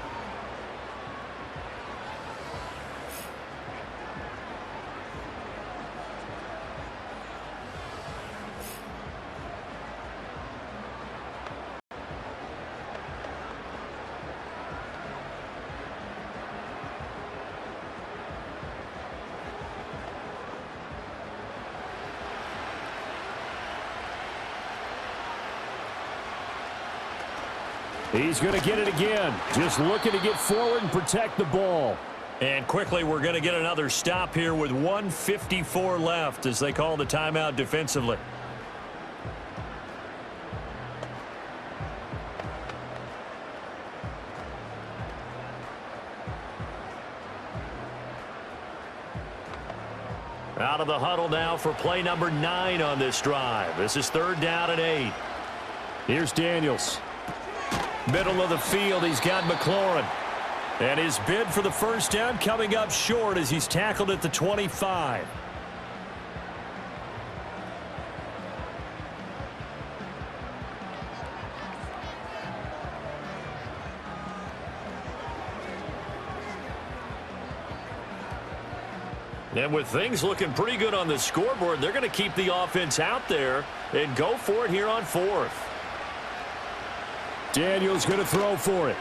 He's going to get it again. Just looking to get forward and protect the ball. And quickly, we're going to get another stop here with 1:54 left as they call the timeout defensively. Out of the huddle now for play number 9 on this drive. This is 3rd down and 8. Here's Daniels. Middle of the field, he's got McLaurin. And his bid for the first down coming up short as he's tackled at the 25. And with things looking pretty good on the scoreboard, they're going to keep the offense out there and go for it here on 4th. Daniels going to throw for it.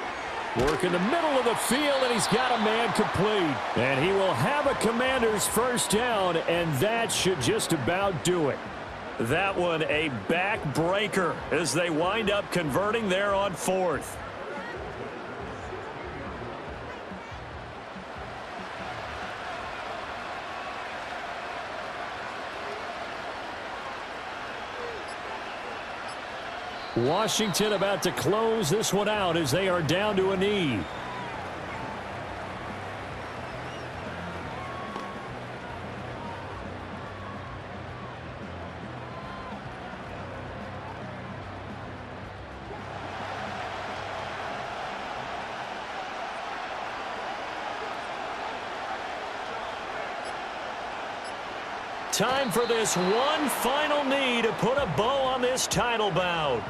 Work in the middle of the field, and he's got a man complete. And he will have a Commander's first down, and that should just about do it. That one a backbreaker as they wind up converting there on 4th. Washington about to close this one out as they are down to a knee. Time for this one final knee to put a bow on this title bout.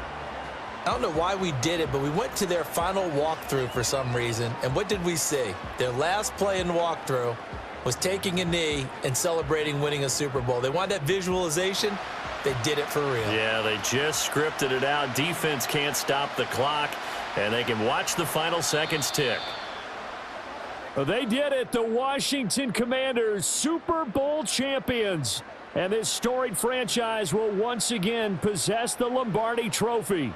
I don't know why we did it, but we went to their final walkthrough for some reason. And what did we see? Their last play in walkthrough was taking a knee and celebrating winning a Super Bowl. They wanted that visualization. They did it for real. Yeah, they just scripted it out. Defense can't stop the clock, and they can watch the final seconds tick. They did it. The Washington Commanders, Super Bowl champions. And this storied franchise will once again possess the Lombardi Trophy.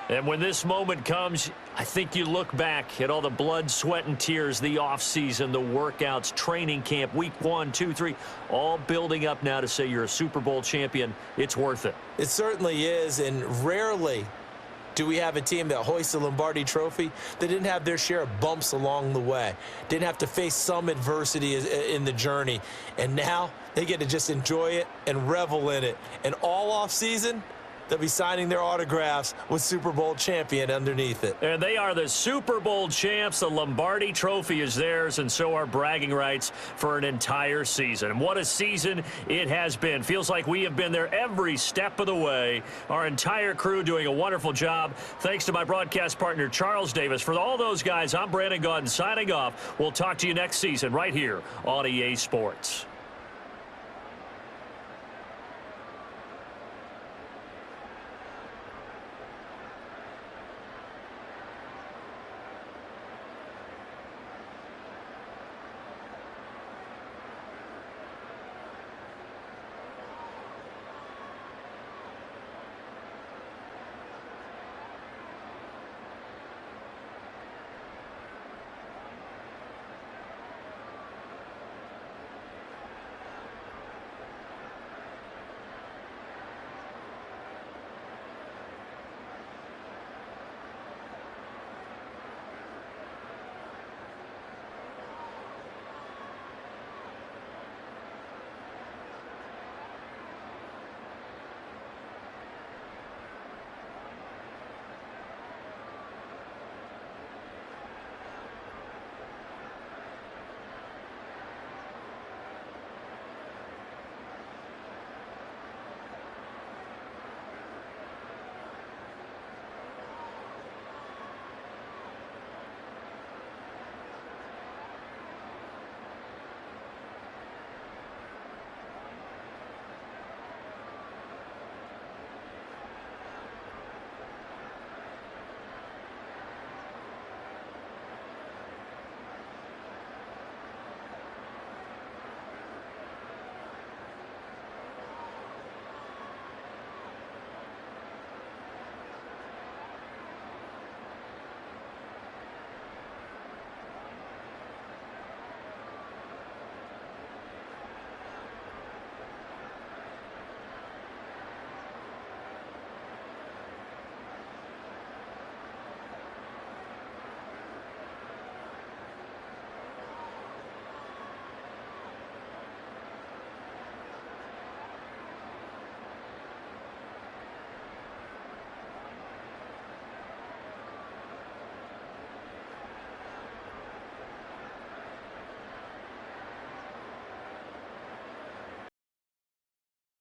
And when this moment comes, I think you look back at all the blood, sweat, and tears, the offseason, the workouts, training camp, week 1, 2, 3, all building up now to say you're a Super Bowl champion. It's worth it. It certainly is, and rarely do we have a team that hoists the Lombardi Trophy that didn't have their share of bumps along the way, didn't have to face some adversity in the journey, and now they get to just enjoy it and revel in it. And all offseason, they'll be signing their autographs with Super Bowl champion underneath it. And they are the Super Bowl champs. The Lombardi Trophy is theirs, and so are bragging rights for an entire season. And what a season it has been. Feels like we have been there every step of the way. Our entire crew doing a wonderful job. Thanks to my broadcast partner, Charles Davis. For all those guys, I'm Brandon Gaudin signing off. We'll talk to you next season right here on EA Sports.